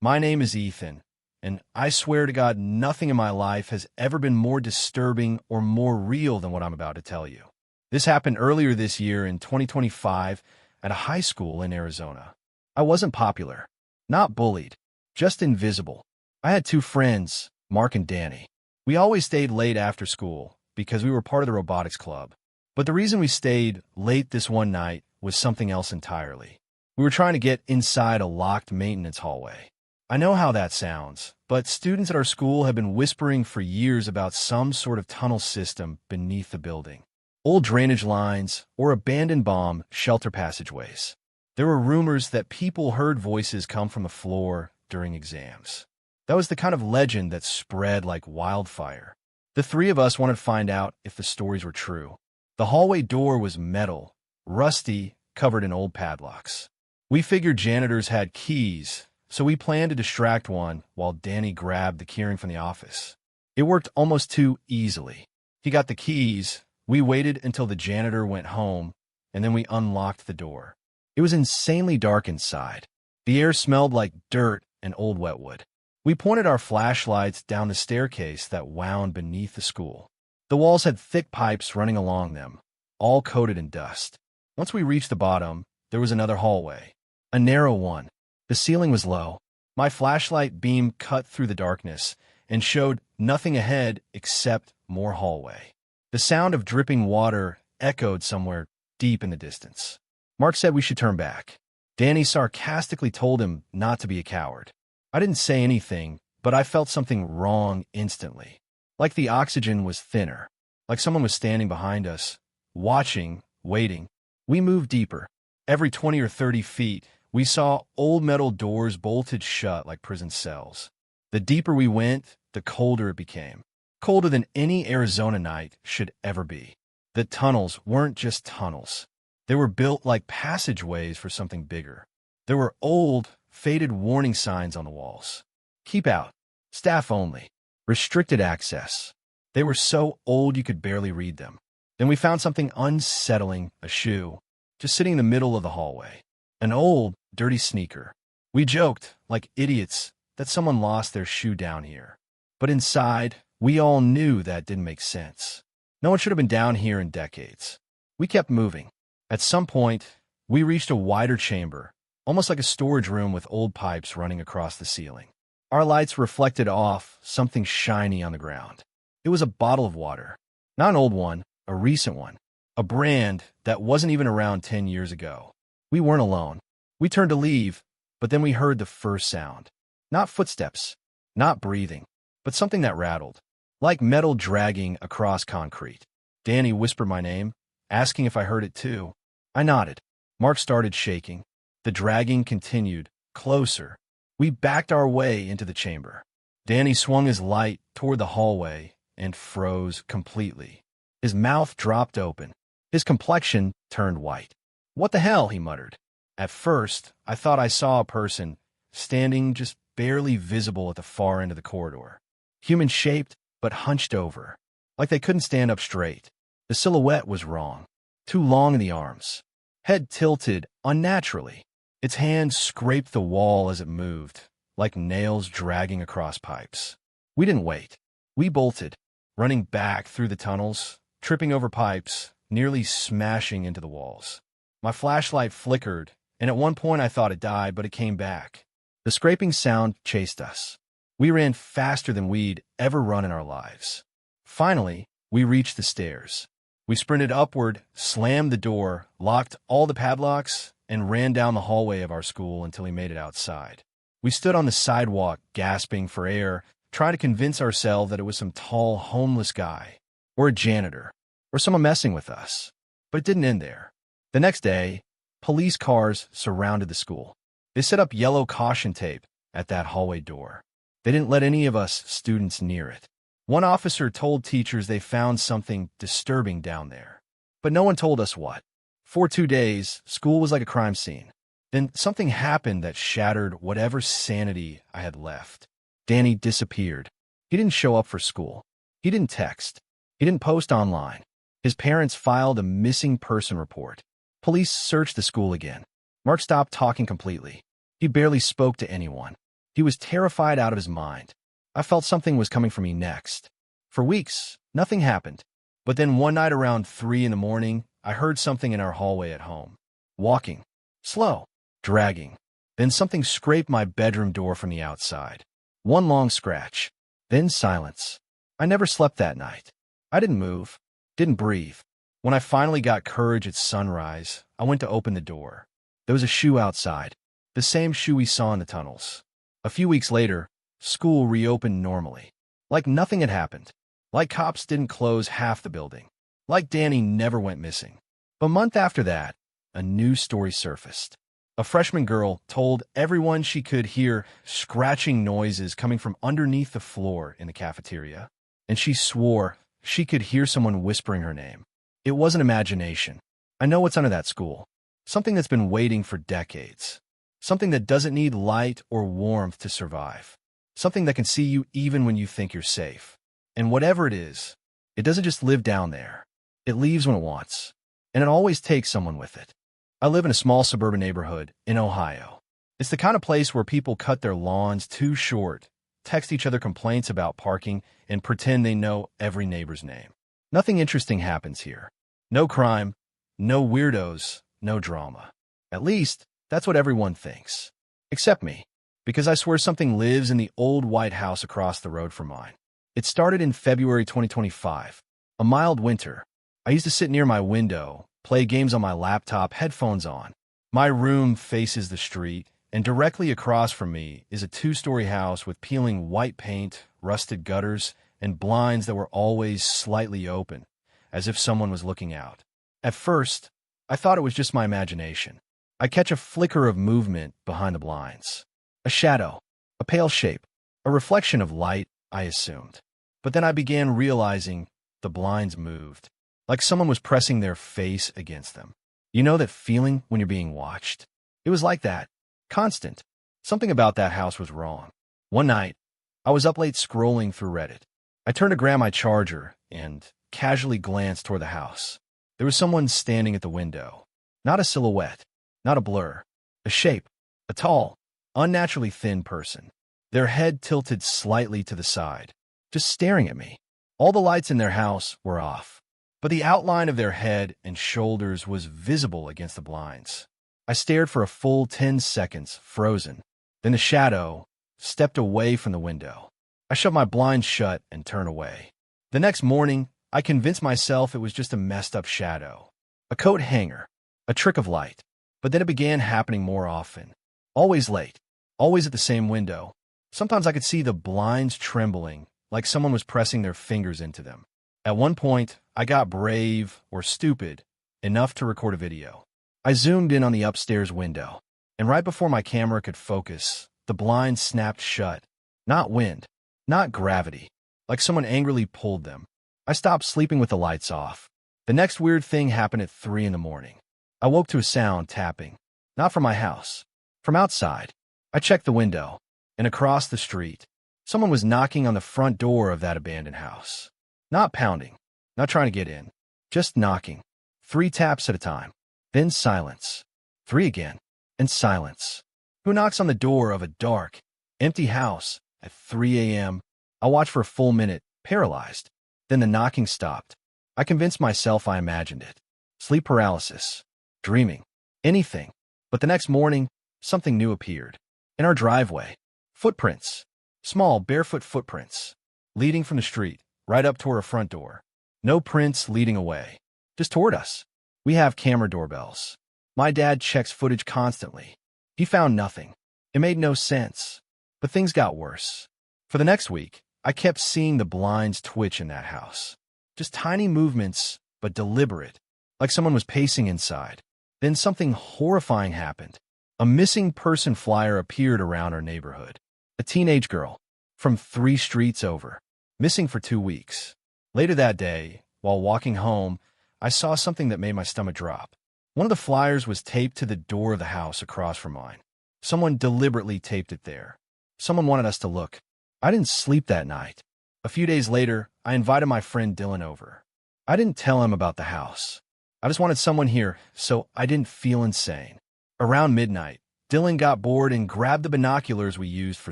My name is Ethan, and I swear to God nothing in my life has ever been more disturbing or more real than what I'm about to tell you. This happened earlier this year in 2025 at a high school in Arizona. I wasn't popular, not bullied, just invisible. I had two friends, Mark and Danny. We always stayed late after school because we were part of the robotics club. But the reason we stayed late this one night was something else entirely. We were trying to get inside a locked maintenance hallway. I know how that sounds, but students at our school have been whispering for years about some sort of tunnel system beneath the building. Old drainage lines or abandoned bomb shelter passageways. There were rumors that people heard voices come from the floor during exams. That was the kind of legend that spread like wildfire. The three of us wanted to find out if the stories were true. The hallway door was metal, rusty, covered in old padlocks. We figured janitors had keys, so we planned to distract one while Danny grabbed the keyring from the office. It worked almost too easily. He got the keys, we waited until the janitor went home, and then we unlocked the door. It was insanely dark inside. The air smelled like dirt and old wetwood. We pointed our flashlights down the staircase that wound beneath the school. The walls had thick pipes running along them, all coated in dust. Once we reached the bottom, there was another hallway, a narrow one. The ceiling was low. My flashlight beam cut through the darkness and showed nothing ahead except more hallway. The sound of dripping water echoed somewhere deep in the distance. Mark said we should turn back. Danny sarcastically told him not to be a coward. I didn't say anything, but I felt something wrong instantly. Like the oxygen was thinner. Like someone was standing behind us, watching, waiting. We moved deeper. Every 20 or 30 feet, we saw old metal doors bolted shut like prison cells. The deeper we went, the colder it became. Colder than any Arizona night should ever be. The tunnels weren't just tunnels. They were built like passageways for something bigger. There were old, faded warning signs on the walls. Keep out. Staff only. Restricted access. They were so old you could barely read them. Then we found something unsettling, a shoe, just sitting in the middle of the hallway. An old, dirty sneaker. We joked, like idiots, that someone lost their shoe down here. But inside, we all knew that didn't make sense. No one should have been down here in decades. We kept moving. At some point, we reached a wider chamber, almost like a storage room with old pipes running across the ceiling. Our lights reflected off something shiny on the ground. It was a bottle of water. Not an old one, a recent one. A brand that wasn't even around 10 years ago. We weren't alone. We turned to leave, but then we heard the first sound. Not footsteps, not breathing, but something that rattled, like metal dragging across concrete. Danny whispered my name, asking if I heard it too. I nodded. Mark started shaking. The dragging continued, closer. We backed our way into the chamber. Danny swung his light toward the hallway and froze completely. His mouth dropped open. His complexion turned white. "What the hell?" he muttered. At first, I thought I saw a person standing just barely visible at the far end of the corridor. Human-shaped, but hunched over, like they couldn't stand up straight. The silhouette was wrong. Too long in the arms. Head tilted unnaturally. Its hands scraped the wall as it moved, like nails dragging across pipes. We didn't wait. We bolted, running back through the tunnels, tripping over pipes, nearly smashing into the walls. My flashlight flickered, and at one point I thought it died, but it came back. The scraping sound chased us. We ran faster than we'd ever run in our lives. Finally, we reached the stairs. We sprinted upward, slammed the door, locked all the padlocks, and ran down the hallway of our school until we made it outside. We stood on the sidewalk, gasping for air, trying to convince ourselves that it was some tall, homeless guy, or a janitor, or someone messing with us. But it didn't end there. The next day, police cars surrounded the school. They set up yellow caution tape at that hallway door. They didn't let any of us students near it. One officer told teachers they found something disturbing down there, but no one told us what. For 2 days, school was like a crime scene. Then something happened that shattered whatever sanity I had left. Danny disappeared. He didn't show up for school. He didn't text. He didn't post online. His parents filed a missing person report. Police searched the school again. Mark stopped talking completely. He barely spoke to anyone. He was terrified out of his mind. I felt something was coming for me next. For weeks, nothing happened. But then one night around 3 in the morning, I heard something in our hallway at home. Walking. Slow. Dragging. Then something scraped my bedroom door from the outside. One long scratch. Then silence. I never slept that night. I didn't move. Didn't breathe. When I finally got courage at sunrise, I went to open the door. There was a shoe outside. The same shoe we saw in the tunnels. A few weeks later, school reopened normally. Like nothing had happened. Like cops didn't close half the building. Like Danny never went missing. A month after that, a new story surfaced. A freshman girl told everyone she could hear scratching noises coming from underneath the floor in the cafeteria. And she swore she could hear someone whispering her name. It wasn't imagination. I know what's under that school. Something that's been waiting for decades. Something that doesn't need light or warmth to survive. Something that can see you even when you think you're safe. And whatever it is, it doesn't just live down there. It leaves when it wants. And it always takes someone with it. I live in a small suburban neighborhood in Ohio. It's the kind of place where people cut their lawns too short, text each other complaints about parking, and pretend they know every neighbor's name. Nothing interesting happens here. No crime, no weirdos, no drama. At least, that's what everyone thinks. Except me. Because I swear something lives in the old white house across the road from mine. It started in February 2025. A mild winter. I used to sit near my window, play games on my laptop, headphones on. My room faces the street, and directly across from me is a 2-story house with peeling white paint, rusted gutters, and blinds that were always slightly open, as if someone was looking out. At first, I thought it was just my imagination. I catch a flicker of movement behind the blinds. A shadow, a pale shape, a reflection of light, I assumed. But then I began realizing the blinds moved, like someone was pressing their face against them. You know that feeling when you're being watched? It was like that. Constant. Something about that house was wrong. One night, I was up late scrolling through Reddit. I turned to grab my charger and casually glanced toward the house. There was someone standing at the window. Not a silhouette, not a blur. A shape. A tall, unnaturally thin person. Their head tilted slightly to the side, just staring at me. All the lights in their house were off, but the outline of their head and shoulders was visible against the blinds. I stared for a full 10 seconds, frozen. Then the shadow stepped away from the window. I shoved my blinds shut and turned away. The next morning, I convinced myself it was just a messed up shadow. A coat hanger, a trick of light. But then it began happening more often. Always late, always at the same window. Sometimes I could see the blinds trembling, like someone was pressing their fingers into them. At one point, I got brave, or stupid, enough to record a video. I zoomed in on the upstairs window, and right before my camera could focus, the blinds snapped shut. Not wind, not gravity, like someone angrily pulled them. I stopped sleeping with the lights off. The next weird thing happened at 3 in the morning. I woke to a sound tapping, not from my house, from outside. I checked the window, and across the street, someone was knocking on the front door of that abandoned house. Not pounding, not trying to get in, just knocking. 3 taps at a time, then silence. 3 again, and silence. Who knocks on the door of a dark, empty house at 3 a.m.? I watched for a full minute, paralyzed. Then the knocking stopped. I convinced myself I imagined it. Sleep paralysis. Dreaming. Anything. But the next morning, something new appeared. In our driveway. Footprints. Small, barefoot footprints. Leading from the street, right up toward our front door. No prints leading away. Just toward us. We have camera doorbells. My dad checks footage constantly. He found nothing. It made no sense. But things got worse. For the next week, I kept seeing the blinds twitch in that house. Just tiny movements, but deliberate, like someone was pacing inside. Then something horrifying happened. A missing person flyer appeared around our neighborhood. A teenage girl, from 3 streets over, missing for 2 weeks. Later that day, while walking home, I saw something that made my stomach drop. One of the flyers was taped to the door of the house across from mine. Someone deliberately taped it there. Someone wanted us to look. I didn't sleep that night. A few days later, I invited my friend Dylan over. I didn't tell him about the house. I just wanted someone here, so I didn't feel insane. Around midnight, Dylan got bored and grabbed the binoculars we used for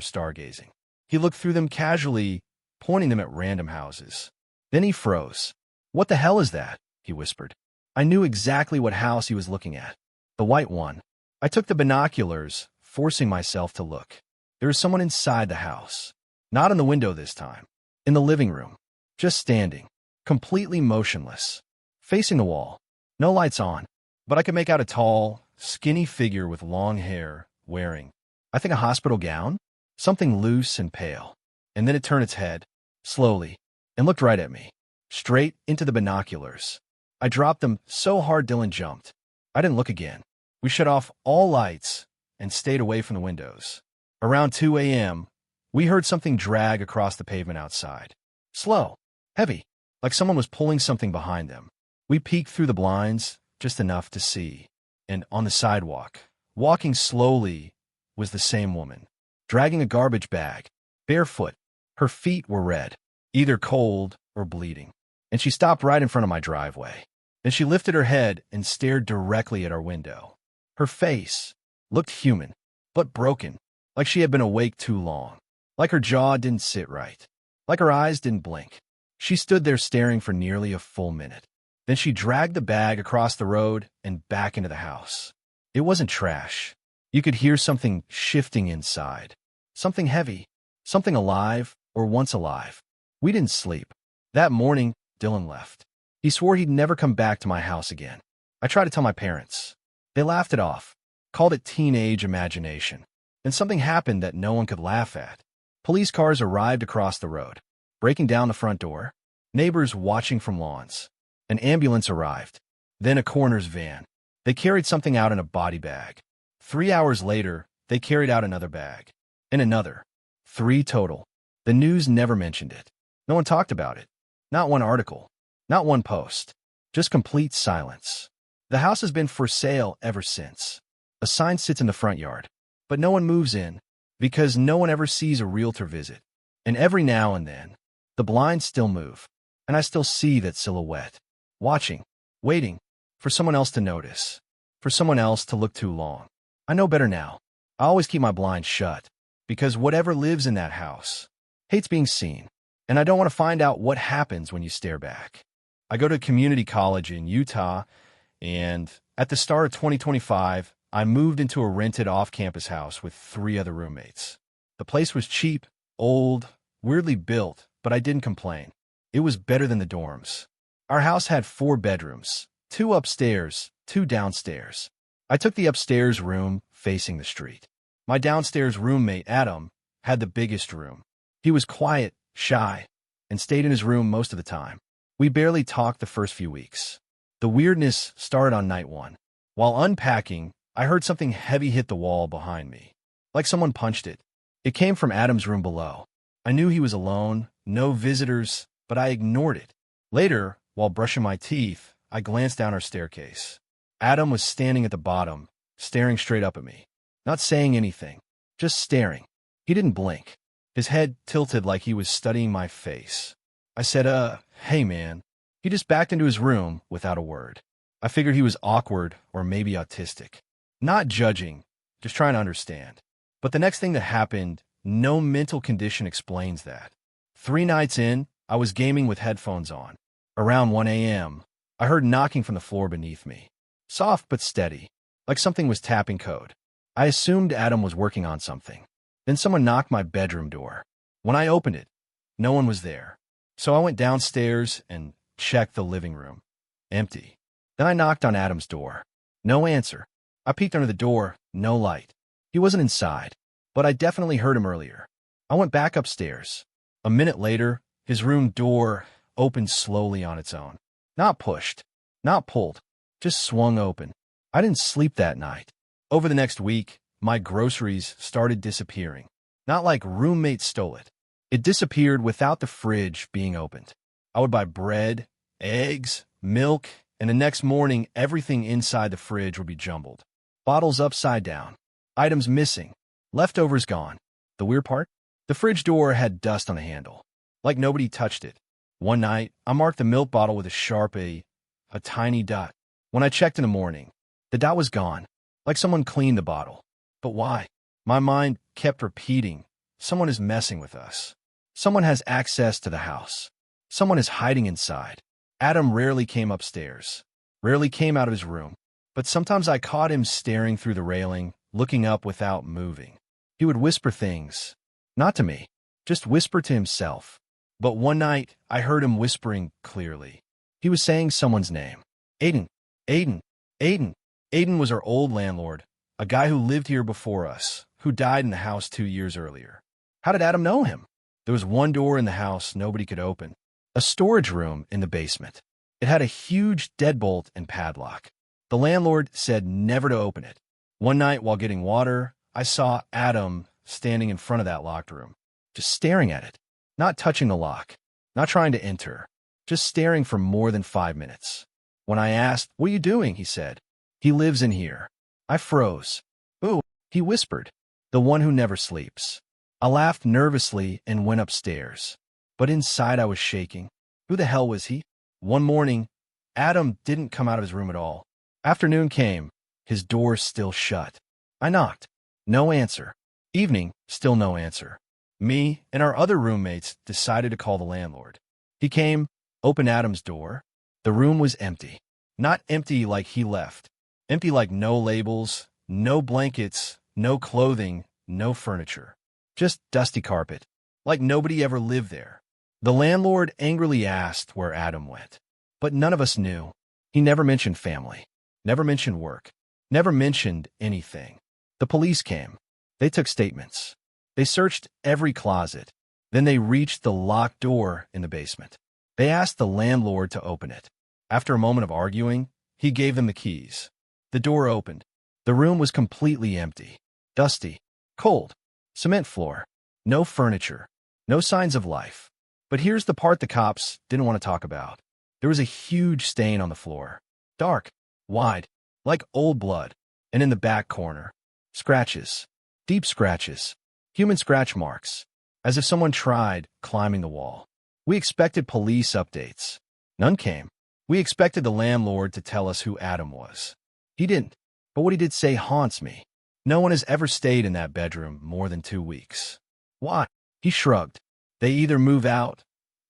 stargazing. He looked through them casually, pointing them at random houses. Then he froze. "What the hell is that?" he whispered. I knew exactly what house he was looking at. The white one. I took the binoculars, forcing myself to look. There was someone inside the house. Not in the window this time. In the living room. Just standing. Completely motionless. Facing the wall. No lights on. But I could make out a tall, skinny figure with long hair, wearing, I think, a hospital gown? Something loose and pale. And then it turned its head, slowly, and looked right at me. Straight into the binoculars. I dropped them so hard Dylan jumped. I didn't look again. We shut off all lights and stayed away from the windows. Around 2 a.m., we heard something drag across the pavement outside. Slow, heavy, like someone was pulling something behind them. We peeked through the blinds, just enough to see. And on the sidewalk, walking slowly, was the same woman, dragging a garbage bag, barefoot. Her feet were red, either cold or bleeding. And she stopped right in front of my driveway. Then she lifted her head and stared directly at our window. Her face looked human, but broken, like she had been awake too long, like her jaw didn't sit right, like her eyes didn't blink. She stood there staring for nearly a full minute. Then she dragged the bag across the road and back into the house. It wasn't trash. You could hear something shifting inside. Something heavy, something alive or once alive. We didn't sleep. That morning, Dylan left. He swore he'd never come back to my house again. I tried to tell my parents. They laughed it off, called it teenage imagination. Then something happened that no one could laugh at. Police cars arrived across the road, breaking down the front door. Neighbors watching from lawns. An ambulance arrived. Then a coroner's van. They carried something out in a body bag. 3 hours later, they carried out another bag. And another. 3 total. The news never mentioned it. No one talked about it. Not one article. Not one post. Just complete silence. The house has been for sale ever since. A sign sits in the front yard. But no one moves in, because no one ever sees a realtor visit. And every now and then, the blinds still move. And I still see that silhouette. Watching. Waiting. For someone else to notice. For someone else to look too long. I know better now. I always keep my blinds shut. Because whatever lives in that house hates being seen. And I don't want to find out what happens when you stare back. I go to community college in Utah, and at the start of 2025, I moved into a rented off-campus house with 3 other roommates. The place was cheap, old, weirdly built, but I didn't complain. It was better than the dorms. Our house had 4 bedrooms, 2 upstairs, 2 downstairs. I took the upstairs room facing the street. My downstairs roommate, Adam, had the biggest room. He was quiet, shy, and stayed in his room most of the time. We barely talked the first few weeks. The weirdness started on night 1. While unpacking, I heard something heavy hit the wall behind me, like someone punched it. It came from Adam's room below. I knew he was alone, no visitors, but I ignored it. Later, while brushing my teeth, I glanced down our staircase. Adam was standing at the bottom, staring straight up at me. Not saying anything, just staring. He didn't blink. His head tilted like he was studying my face. I said, hey man. He just backed into his room without a word. I figured he was awkward or maybe autistic. Not judging, just trying to understand. But the next thing that happened, no mental condition explains that. 3 nights in, I was gaming with headphones on. Around 1 a.m., I heard knocking from the floor beneath me. Soft but steady, like something was tapping code. I assumed Adam was working on something. Then someone knocked my bedroom door. When I opened it, no one was there. So I went downstairs and checked the living room. Empty. Then I knocked on Adam's door. No answer. I peeked under the door. No light. He wasn't inside, but I definitely heard him earlier. I went back upstairs. A minute later, his room door opened slowly on its own. Not pushed. Not pulled. Just swung open. I didn't sleep that night. Over the next week, my groceries started disappearing. Not like roommates stole it. It disappeared without the fridge being opened. I would buy bread, eggs, milk, and the next morning everything inside the fridge would be jumbled. Bottles upside down. Items missing. Leftovers gone. The weird part? The fridge door had dust on the handle. Like nobody touched it. One night, I marked the milk bottle with a Sharpie, a tiny dot. When I checked in the morning, the dot was gone. Like someone cleaned the bottle. But why? My mind kept repeating, someone is messing with us. Someone has access to the house. Someone is hiding inside. Adam rarely came upstairs, rarely came out of his room, but sometimes I caught him staring through the railing, looking up without moving. He would whisper things, not to me, just whisper to himself. But one night, I heard him whispering clearly. He was saying someone's name. Aiden, Aiden, Aiden. Aiden was our old landlord, a guy who lived here before us, who died in the house 2 years earlier. How did Adam know him? There was one door in the house nobody could open, a storage room in the basement. It had a huge deadbolt and padlock. The landlord said never to open it. One night while getting water, I saw Adam standing in front of that locked room, just staring at it, not touching the lock, not trying to enter, just staring for more than 5 minutes. When I asked, "What are you doing?" he said, "He lives in here." I froze. "Ooh," he whispered, "the one who never sleeps." I laughed nervously and went upstairs. But inside I was shaking. Who the hell was he? One morning, Adam didn't come out of his room at all. Afternoon came, his door still shut. I knocked. No answer. Evening, still no answer. Me and our other roommates decided to call the landlord. He came, opened Adam's door. The room was empty. Not empty like he left. Empty like no labels, no blankets, no clothing, no furniture. Just dusty carpet, like nobody ever lived there. The landlord angrily asked where Adam went, but none of us knew. He never mentioned family, never mentioned work, never mentioned anything. The police came. They took statements. They searched every closet. Then they reached the locked door in the basement. They asked the landlord to open it. After a moment of arguing, he gave them the keys. The door opened. The room was completely empty, dusty, cold. Cement floor, no furniture, no signs of life. But here's the part the cops didn't want to talk about. There was a huge stain on the floor. Dark, wide, like old blood. And in the back corner, scratches, deep scratches, human scratch marks, as if someone tried climbing the wall. We expected police updates. None came. We expected the landlord to tell us who Adam was. He didn't. But what he did say haunts me. No one has ever stayed in that bedroom more than 2 weeks. Why? He shrugged. They either move out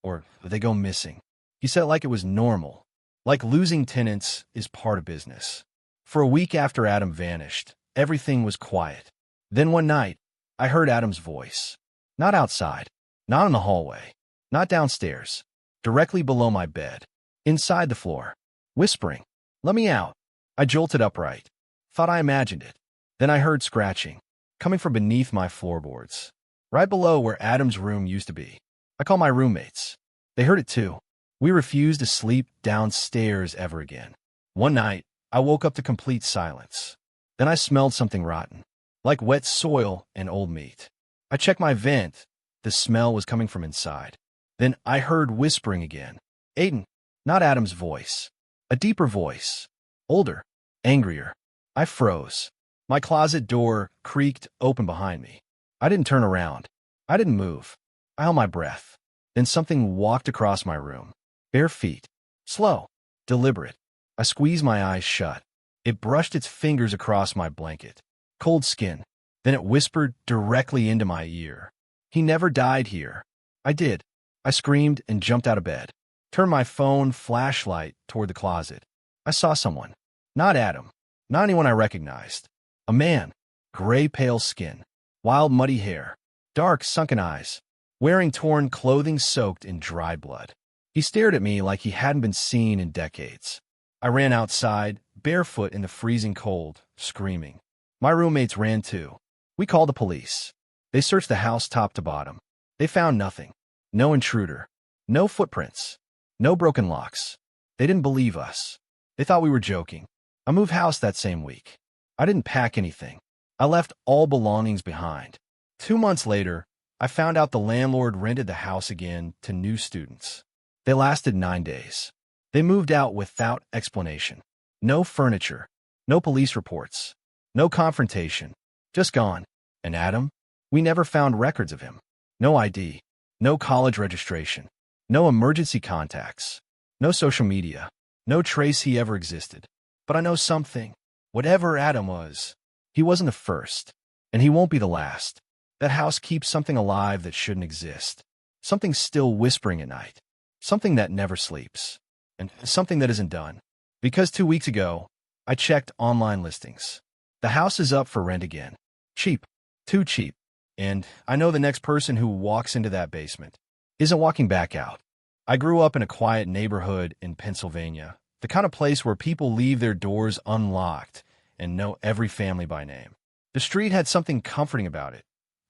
or they go missing. He said it like it was normal, like losing tenants is part of business. For a week after Adam vanished, everything was quiet. Then one night, I heard Adam's voice. Not outside, not in the hallway, not downstairs, directly below my bed, inside the floor, whispering, "Let me out." I jolted upright, thought I imagined it. Then I heard scratching, coming from beneath my floorboards, right below where Adam's room used to be. I called my roommates. They heard it too. We refused to sleep downstairs ever again. One night, I woke up to complete silence. Then I smelled something rotten, like wet soil and old meat. I checked my vent. The smell was coming from inside. Then I heard whispering again. Aiden, not Adam's voice. A deeper voice. Older, angrier. I froze. My closet door creaked open behind me. I didn't turn around. I didn't move. I held my breath. Then something walked across my room. Bare feet. Slow. Deliberate. I squeezed my eyes shut. It brushed its fingers across my blanket. Cold skin. Then it whispered directly into my ear. "He never died here." I did. I screamed and jumped out of bed. Turned my phone flashlight toward the closet. I saw someone. Not Adam. Not anyone I recognized. A man, gray pale skin, wild muddy hair, dark sunken eyes, wearing torn clothing soaked in dry blood. He stared at me like he hadn't been seen in decades. I ran outside, barefoot in the freezing cold, screaming. My roommates ran too. We called the police. They searched the house top to bottom. They found nothing. No intruder. No footprints. No broken locks. They didn't believe us. They thought we were joking. I moved house that same week. I didn't pack anything. I left all belongings behind. 2 months later, I found out the landlord rented the house again to new students. They lasted 9 days. They moved out without explanation. No furniture, no police reports, no confrontation, just gone. And Adam? We never found records of him. No ID, no college registration, no emergency contacts, no social media, no trace he ever existed. But I know something. Whatever Adam was, he wasn't the first. And he won't be the last. That house keeps something alive that shouldn't exist. Something still whispering at night. Something that never sleeps. And something that isn't done. Because 2 weeks ago, I checked online listings. The house is up for rent again. Cheap. Too cheap. And I know the next person who walks into that basement isn't walking back out. I grew up in a quiet neighborhood in Pennsylvania, the kind of place where people leave their doors unlocked and know every family by name. The street had something comforting about it.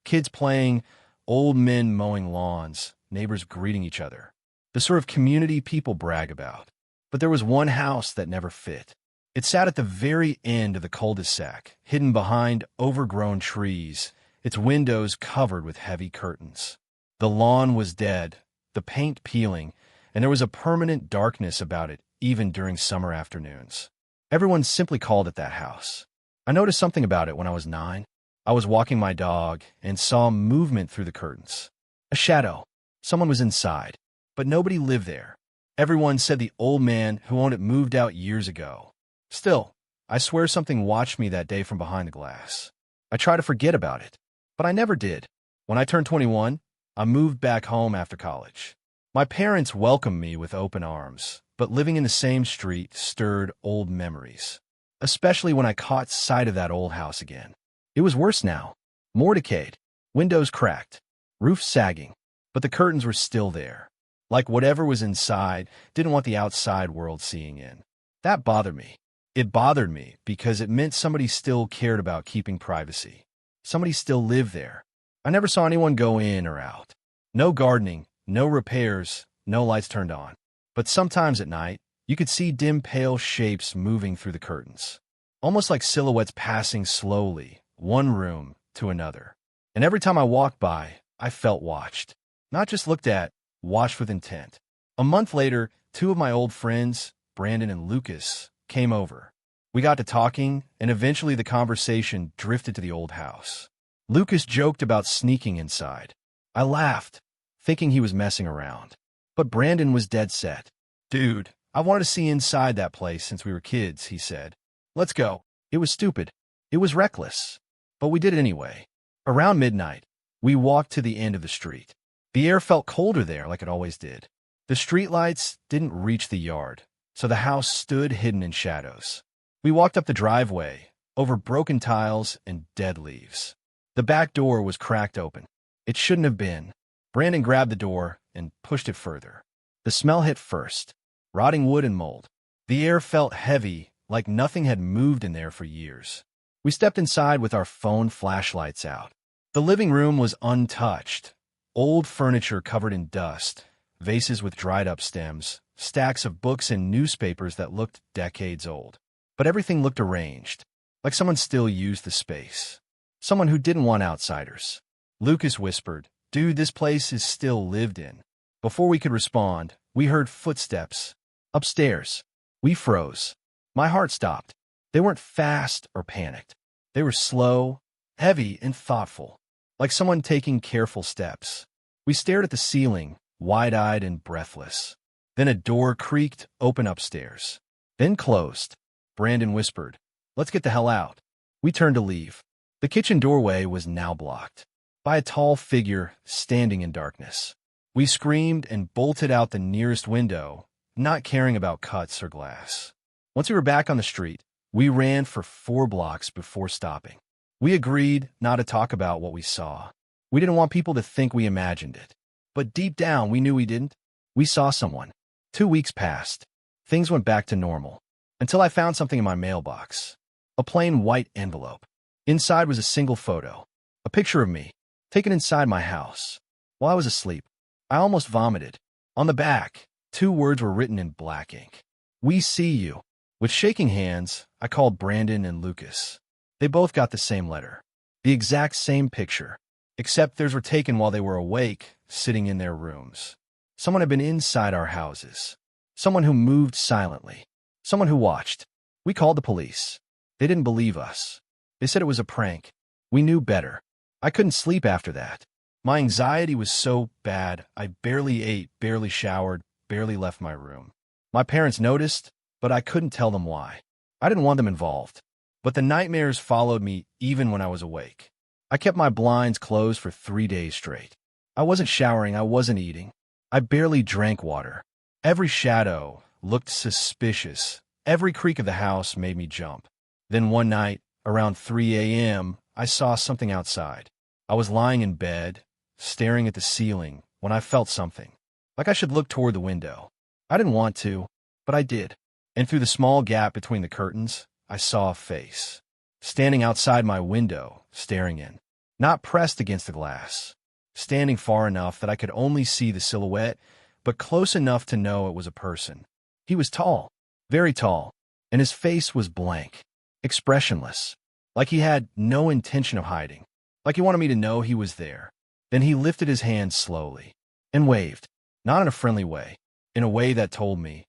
Kids playing, old men mowing lawns, neighbors greeting each other. The sort of community people brag about. But there was one house that never fit. It sat at the very end of the cul-de-sac, hidden behind overgrown trees, its windows covered with heavy curtains. The lawn was dead, the paint peeling, and there was a permanent darkness about it even during summer afternoons. Everyone simply called it that house. I noticed something about it when I was 9. I was walking my dog and saw movement through the curtains. A shadow. Someone was inside, but nobody lived there. Everyone said the old man who owned it moved out years ago. Still, I swear something watched me that day from behind the glass. I try to forget about it, but I never did. When I turned 21, I moved back home after college. My parents welcomed me with open arms, but living in the same street stirred old memories, especially when I caught sight of that old house again. It was worse now, more decayed, windows cracked, roof sagging, but the curtains were still there. Like whatever was inside didn't want the outside world seeing in. That bothered me. It bothered me because it meant somebody still cared about keeping privacy. Somebody still lived there. I never saw anyone go in or out. No gardening, no repairs, no lights turned on. But sometimes at night, you could see dim pale shapes moving through the curtains, almost like silhouettes passing slowly, one room to another. And every time I walked by, I felt watched. Not just looked at, watched with intent. A month later, 2 of my old friends, Brandon and Lucas, came over. We got to talking, and eventually the conversation drifted to the old house. Lucas joked about sneaking inside. I laughed, thinking he was messing around. But Brandon was dead set. "Dude, I wanted to see inside that place since we were kids," he said. "Let's go." It was stupid. It was reckless. But we did it anyway. Around midnight, we walked to the end of the street. The air felt colder there like it always did. The streetlights didn't reach the yard, so the house stood hidden in shadows. We walked up the driveway, over broken tiles and dead leaves. The back door was cracked open. It shouldn't have been. Brandon grabbed the door and pushed it further. The smell hit first, rotting wood and mold. The air felt heavy, like nothing had moved in there for years. We stepped inside with our phone flashlights out. The living room was untouched. Old furniture covered in dust, vases with dried-up stems, stacks of books and newspapers that looked decades old. But everything looked arranged, like someone still used the space. Someone who didn't want outsiders. Lucas whispered, "Dude, this place is still lived in." Before we could respond, we heard footsteps. Upstairs. We froze. My heart stopped. They weren't fast or panicked. They were slow, heavy, and thoughtful, like someone taking careful steps. We stared at the ceiling, wide-eyed and breathless. Then a door creaked open upstairs. Then closed. Brandon whispered, "Let's get the hell out." We turned to leave. The kitchen doorway was now blocked by a tall figure standing in darkness. We screamed and bolted out the nearest window, not caring about cuts or glass. Once we were back on the street, we ran for 4 blocks before stopping. We agreed not to talk about what we saw. We didn't want people to think we imagined it. But deep down, we knew we didn't. We saw someone. 2 weeks passed. Things went back to normal, until I found something in my mailbox. A plain white envelope. Inside was a single photo. A picture of me, taken inside my house. While I was asleep, I almost vomited. On the back, 2 words were written in black ink. "We see you." With shaking hands, I called Brandon and Lucas. They both got the same letter. The exact same picture, except theirs were taken while they were awake, sitting in their rooms. Someone had been inside our houses. Someone who moved silently. Someone who watched. We called the police. They didn't believe us. They said it was a prank. We knew better. I couldn't sleep after that. My anxiety was so bad, I barely ate, barely showered, barely left my room. My parents noticed, but I couldn't tell them why. I didn't want them involved. But the nightmares followed me even when I was awake. I kept my blinds closed for 3 days straight. I wasn't showering, I wasn't eating. I barely drank water. Every shadow looked suspicious. Every creak of the house made me jump. Then one night, around 3 a.m., I saw something outside. I was lying in bed, staring at the ceiling, when I felt something. Like I should look toward the window. I didn't want to, but I did. And through the small gap between the curtains, I saw a face. Standing outside my window, staring in. Not pressed against the glass. Standing far enough that I could only see the silhouette, but close enough to know it was a person. He was tall, very tall, and his face was blank, expressionless, like he had no intention of hiding, like he wanted me to know he was there. Then he lifted his hand slowly and waved, not in a friendly way, in a way that told me,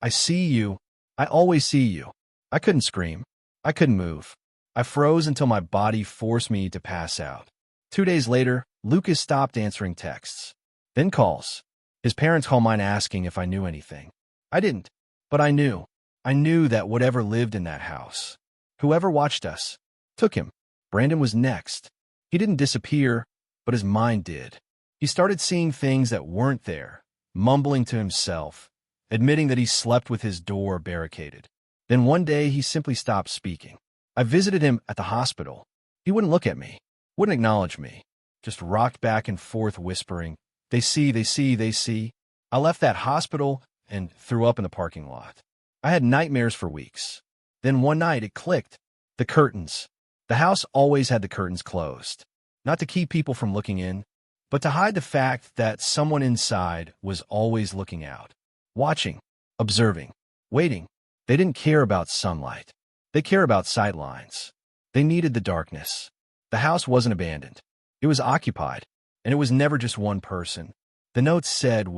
I see you. I always see you. I couldn't scream. I couldn't move. I froze until my body forced me to pass out. 2 days later, Lucas stopped answering texts, then calls. His parents called mine asking if I knew anything. I didn't, but I knew. I knew that whatever lived in that house, whoever watched us, took him. Brandon was next. He didn't disappear, but his mind did. He started seeing things that weren't there, mumbling to himself, admitting that he slept with his door barricaded. Then one day he simply stopped speaking. I visited him at the hospital. He wouldn't look at me, wouldn't acknowledge me, just rocked back and forth whispering, they see, they see, they see. I left that hospital and threw up in the parking lot. I had nightmares for weeks. Then one night it clicked. The curtains. The house always had the curtains closed. Not to keep people from looking in, but to hide the fact that someone inside was always looking out. Watching, observing, waiting. They didn't care about sunlight. They cared about sightlines. They needed the darkness. The house wasn't abandoned. It was occupied, and it was never just one person. The notes said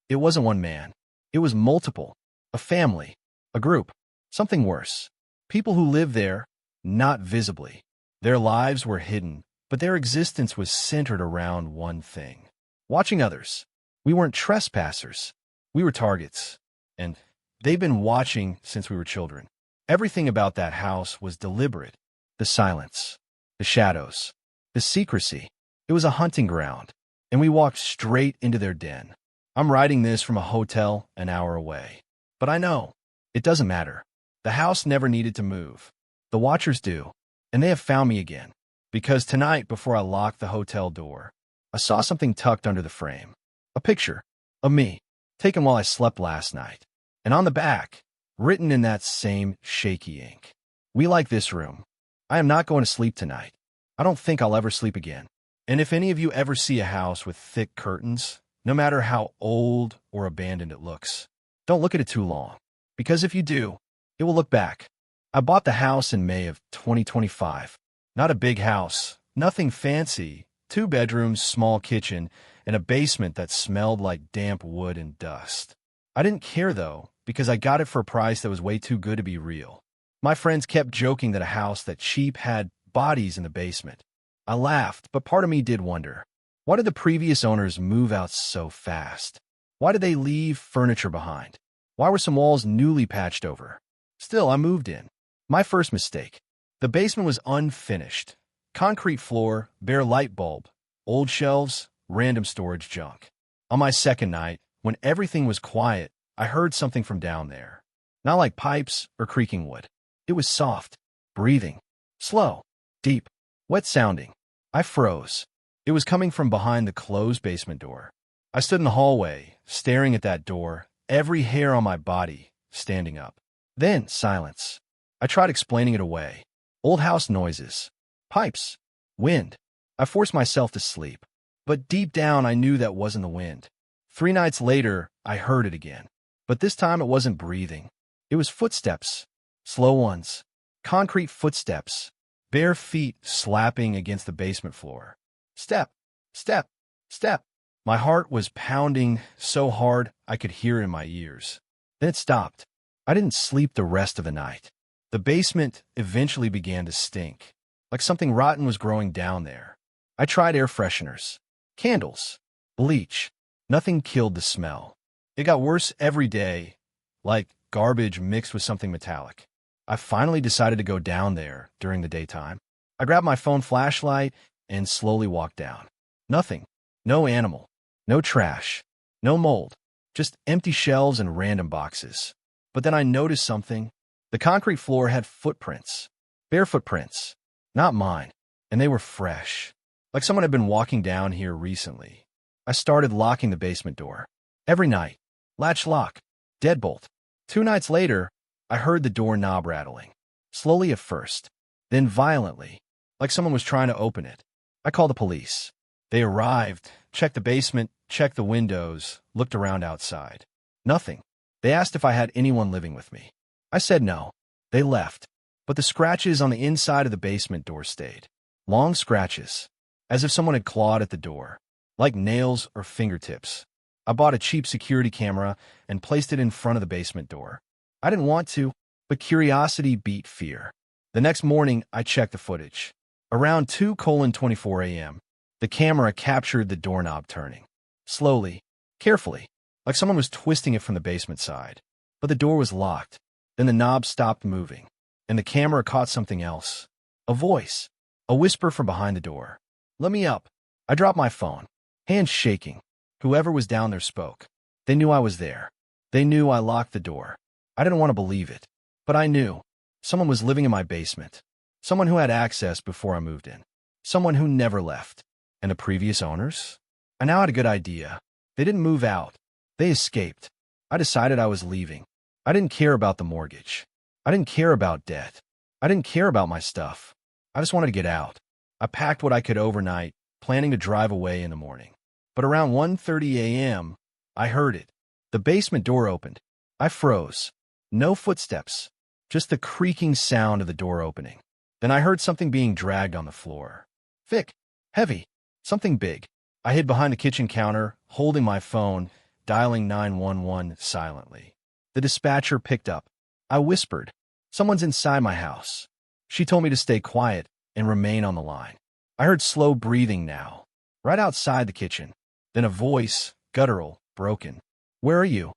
it wasn't one man. It was multiple, a family, a group, something worse. People who lived there, not visibly. Their lives were hidden, but their existence was centered around one thing. Watching others. We weren't trespassers. We were targets. And they've been watching since we were children. Everything about that house was deliberate. The silence, the shadows, the secrecy. It was a hunting ground, and we walked straight into their den. I'm writing this from a hotel an hour away. But I know, it doesn't matter. The house never needed to move. The watchers do, and they have found me again. Because tonight, before I locked the hotel door, I saw something tucked under the frame. A picture of me, taken while I slept last night. And on the back, written in that same shaky ink, we like this room. I am not going to sleep tonight. I don't think I'll ever sleep again. And if any of you ever see a house with thick curtains, no matter how old or abandoned it looks, don't look at it too long. Because if you do, it will look back. I bought the house in May of 2025. Not a big house, nothing fancy, 2 bedrooms, small kitchen, and a basement that smelled like damp wood and dust. I didn't care though, because I got it for a price that was way too good to be real. My friends kept joking that a house that cheap had bodies in the basement. I laughed, but part of me did wonder, why did the previous owners move out so fast? Why did they leave furniture behind? Why were some walls newly patched over? Still, I moved in. My first mistake. The basement was unfinished. Concrete floor, bare light bulb, old shelves, random storage junk. On my second night, when everything was quiet, I heard something from down there. Not like pipes or creaking wood. It was soft, breathing, slow, deep, wet sounding. I froze. It was coming from behind the closed basement door. I stood in the hallway, staring at that door, every hair on my body standing up. Then silence. I tried explaining it away. Old house noises, pipes, wind. I forced myself to sleep. But deep down, I knew that wasn't the wind. 3 nights later, I heard it again. But this time it wasn't breathing. It was footsteps, slow ones, concrete footsteps, bare feet slapping against the basement floor. Step, step, step. My heart was pounding so hard I could hear it in my ears. Then it stopped. I didn't sleep the rest of the night. The basement eventually began to stink, like something rotten was growing down there. I tried air fresheners, candles, bleach. Nothing killed the smell. It got worse every day, like garbage mixed with something metallic. I finally decided to go down there during the daytime. I grabbed my phone flashlight and slowly walked down. Nothing. No animal. No trash. No mold. Just empty shelves and random boxes. But then I noticed something. The concrete floor had footprints. Bare footprints. Not mine. And they were fresh. Like someone had been walking down here recently. I started locking the basement door. Every night. Latch lock. Deadbolt. 2 nights later, I heard the doorknob rattling. Slowly at first. Then violently. Like someone was trying to open it. I called the police. They arrived, checked the basement, checked the windows, looked around outside. Nothing. They asked if I had anyone living with me. I said no. They left. But the scratches on the inside of the basement door stayed. Long scratches. As if someone had clawed at the door. Like nails or fingertips. I bought a cheap security camera and placed it in front of the basement door. I didn't want to, but curiosity beat fear. The next morning, I checked the footage. Around 2:24 a.m., the camera captured the doorknob turning. Slowly, carefully, like someone was twisting it from the basement side. But the door was locked. Then the knob stopped moving, and the camera caught something else. A voice. A whisper from behind the door. "Let me up." I dropped my phone, hands shaking. Whoever was down there spoke. They knew I was there. They knew I locked the door. I didn't want to believe it, but I knew. Someone was living in my basement. Someone who had access before I moved in. Someone who never left. And the previous owners? I now had a good idea. They didn't move out. They escaped. I decided I was leaving. I didn't care about the mortgage. I didn't care about debt. I didn't care about my stuff. I just wanted to get out. I packed what I could overnight, planning to drive away in the morning. But around 1:30 a.m., I heard it. The basement door opened. I froze. No footsteps. Just the creaking sound of the door opening. Then I heard something being dragged on the floor. Thick. Heavy. Something big. I hid behind the kitchen counter, holding my phone, dialing 911 silently. The dispatcher picked up. I whispered, "Someone's inside my house." She told me to stay quiet and remain on the line. I heard slow breathing now, right outside the kitchen. Then a voice, guttural, broken. "Where are you?"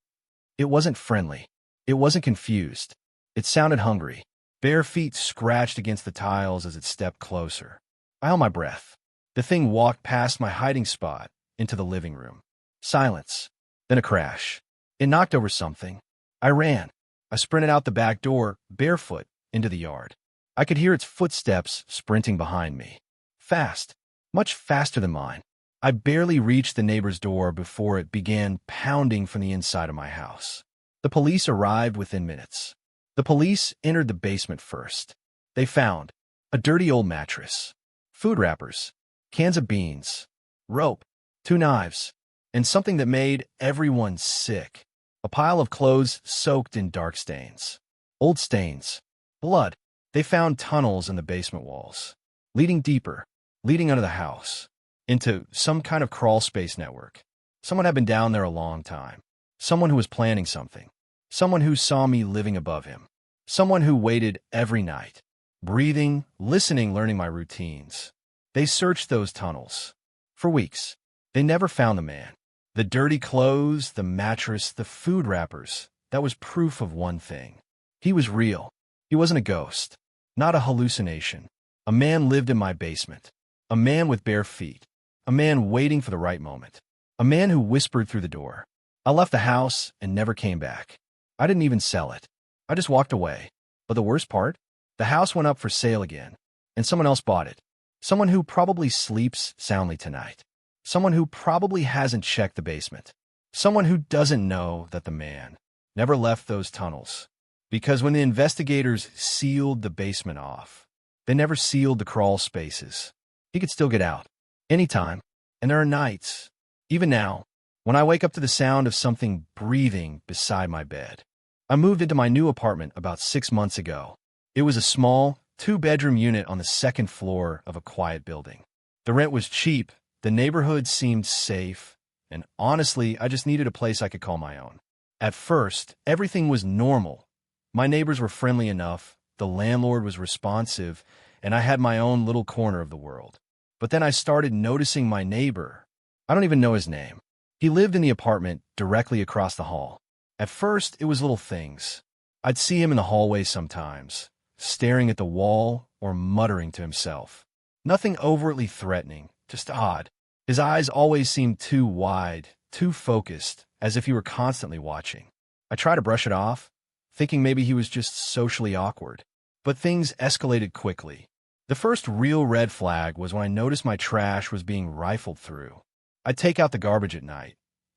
It wasn't friendly. It wasn't confused. It sounded hungry. Bare feet scratched against the tiles as it stepped closer. I held my breath. The thing walked past my hiding spot into the living room. Silence. Then a crash. It knocked over something. I ran. I sprinted out the back door, barefoot, into the yard. I could hear its footsteps sprinting behind me. Fast. Much faster than mine. I barely reached the neighbor's door before it began pounding from the inside of my house. The police arrived within minutes. The police entered the basement first. They found a dirty old mattress, food wrappers, cans of beans, rope, 2 knives, and something that made everyone sick. A pile of clothes soaked in dark stains. Old stains. Blood. They found tunnels in the basement walls, leading deeper, leading under the house, into some kind of crawl space network. Someone had been down there a long time. Someone who was planning something. Someone who saw me living above him. Someone who waited every night, breathing, listening, learning my routines. They searched those tunnels. For weeks. They never found the man. The dirty clothes, the mattress, the food wrappers. That was proof of one thing. He was real. He wasn't a ghost. Not a hallucination. A man lived in my basement. A man with bare feet. A man waiting for the right moment. A man who whispered through the door. I left the house and never came back. I didn't even sell it. I just walked away. But the worst part? The house went up for sale again, and someone else bought it. Someone who probably sleeps soundly tonight. Someone who probably hasn't checked the basement. Someone who doesn't know that the man never left those tunnels. Because when the investigators sealed the basement off, they never sealed the crawl spaces. He could still get out. Anytime. And there are nights, even now, when I wake up to the sound of something breathing beside my bed. I moved into my new apartment about 6 months ago. It was a small, 2-bedroom unit on the 2nd floor of a quiet building. The rent was cheap, the neighborhood seemed safe, and honestly, I just needed a place I could call my own. At first, everything was normal. My neighbors were friendly enough, the landlord was responsive, and I had my own little corner of the world. But then I started noticing my neighbor. I don't even know his name. He lived in the apartment directly across the hall. At first, it was little things. I'd see him in the hallway sometimes, staring at the wall or muttering to himself. Nothing overtly threatening, just odd. His eyes always seemed too wide, too focused, as if he were constantly watching. I tried to brush it off, thinking maybe he was just socially awkward. But things escalated quickly. The first real red flag was when I noticed my trash was being rifled through. I'd take out the garbage at night,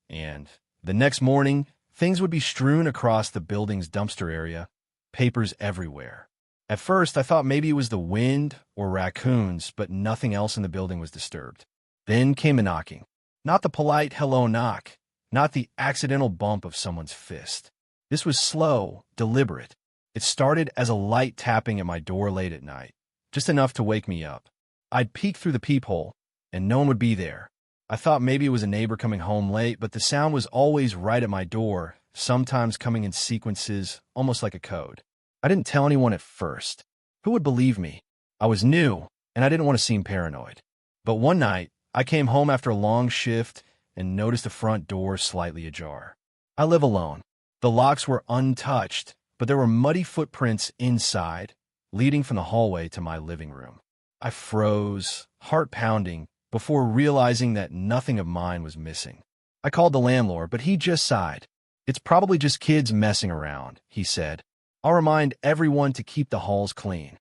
and the next morning, things would be strewn across the building's dumpster area, papers everywhere. At first, I thought maybe it was the wind or raccoons, but nothing else in the building was disturbed. Then came a knocking. Not the polite hello knock, not the accidental bump of someone's fist. This was slow, deliberate. It started as a light tapping at my door late at night, just enough to wake me up. I'd peek through the peephole, and no one would be there. I thought maybe it was a neighbor coming home late, but the sound was always right at my door, sometimes coming in sequences, almost like a code. I didn't tell anyone at first. Who would believe me? I was new, and I didn't want to seem paranoid. But one night, I came home after a long shift and noticed the front door slightly ajar. I live alone. The locks were untouched, but there were muddy footprints inside, leading from the hallway to my living room. I froze, heart pounding, before realizing that nothing of mine was missing. I called the landlord, but he just sighed. "It's probably just kids messing around," he said. "I'll remind everyone to keep the halls clean."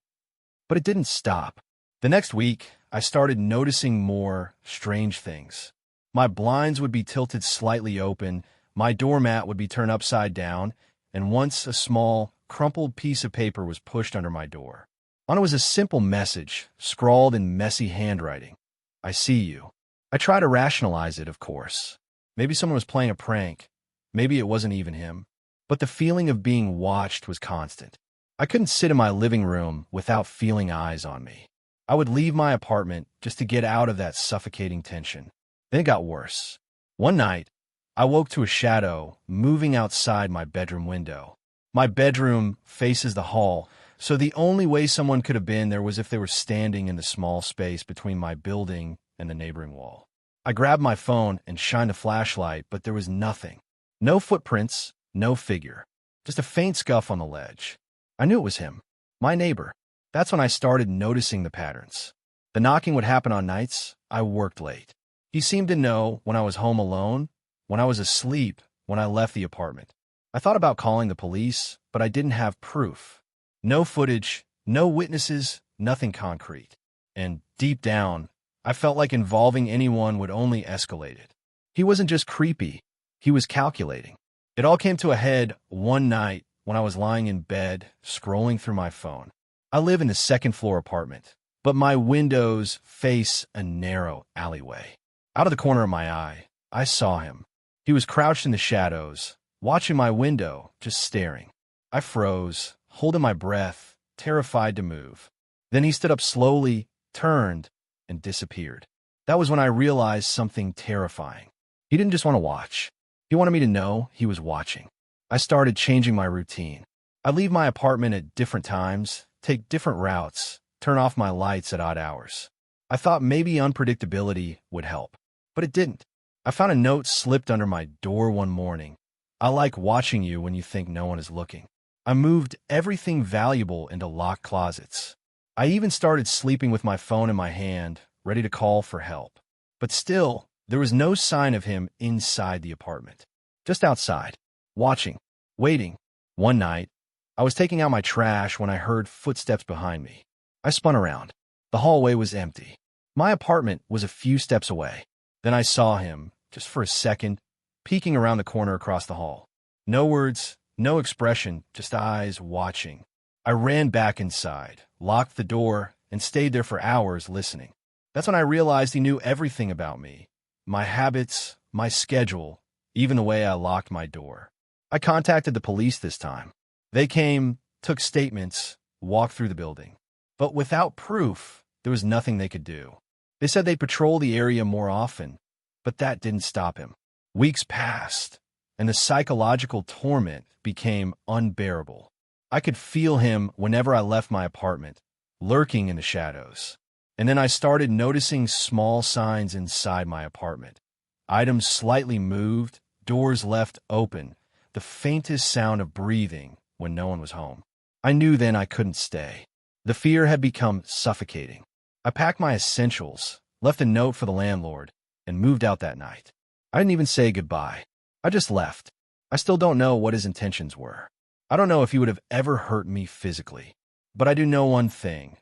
But it didn't stop. The next week, I started noticing more strange things. My blinds would be tilted slightly open, my doormat would be turned upside down, and once a small, crumpled piece of paper was pushed under my door. On it was a simple message, scrawled in messy handwriting. "I see you." I tried to rationalize it, of course. Maybe someone was playing a prank. Maybe it wasn't even him. But the feeling of being watched was constant. I couldn't sit in my living room without feeling eyes on me. I would leave my apartment just to get out of that suffocating tension. Then it got worse. One night, I woke to a shadow moving outside my bedroom window. My bedroom faces the hall, so the only way someone could have been there was if they were standing in the small space between my building and the neighboring wall. I grabbed my phone and shined a flashlight, but there was nothing. No footprints, no figure. Just a faint scuff on the ledge. I knew it was him, my neighbor. That's when I started noticing the patterns. The knocking would happen on nights I worked late. He seemed to know when I was home alone, when I was asleep, when I left the apartment. I thought about calling the police, but I didn't have proof. No footage, no witnesses, nothing concrete. And deep down, I felt like involving anyone would only escalate it. He wasn't just creepy, he was calculating. It all came to a head one night when I was lying in bed, scrolling through my phone. I live in a second-floor apartment, but my windows face a narrow alleyway. Out of the corner of my eye, I saw him. He was crouched in the shadows, watching my window, just staring. I froze, holding my breath, terrified to move. Then he stood up slowly, turned, and disappeared. That was when I realized something terrifying. He didn't just want to watch. He wanted me to know he was watching. I started changing my routine. I'd leave my apartment at different times, take different routes, turn off my lights at odd hours. I thought maybe unpredictability would help, but it didn't. I found a note slipped under my door one morning. "I like watching you when you think no one is looking." I moved everything valuable into locked closets. I even started sleeping with my phone in my hand, ready to call for help. But still, there was no sign of him inside the apartment. Just outside, watching, waiting. One night, I was taking out my trash when I heard footsteps behind me. I spun around. The hallway was empty. My apartment was a few steps away. Then I saw him, just for a second, peeking around the corner across the hall. No words, no expression, just eyes watching. I ran back inside, locked the door, and stayed there for hours listening. That's when I realized he knew everything about me. My habits, my schedule, even the way I locked my door. I contacted the police this time. They came, took statements, walked through the building. But without proof, there was nothing they could do. They said they'd patrol the area more often, but that didn't stop him. Weeks passed, and the psychological torment became unbearable. I could feel him whenever I left my apartment, lurking in the shadows. And then I started noticing small signs inside my apartment. Items slightly moved, doors left open, the faintest sound of breathing when no one was home. I knew then I couldn't stay. The fear had become suffocating. I packed my essentials, left a note for the landlord, and moved out that night. I didn't even say goodbye. I just left. I still don't know what his intentions were. I don't know if he would have ever hurt me physically. But I do know one thing.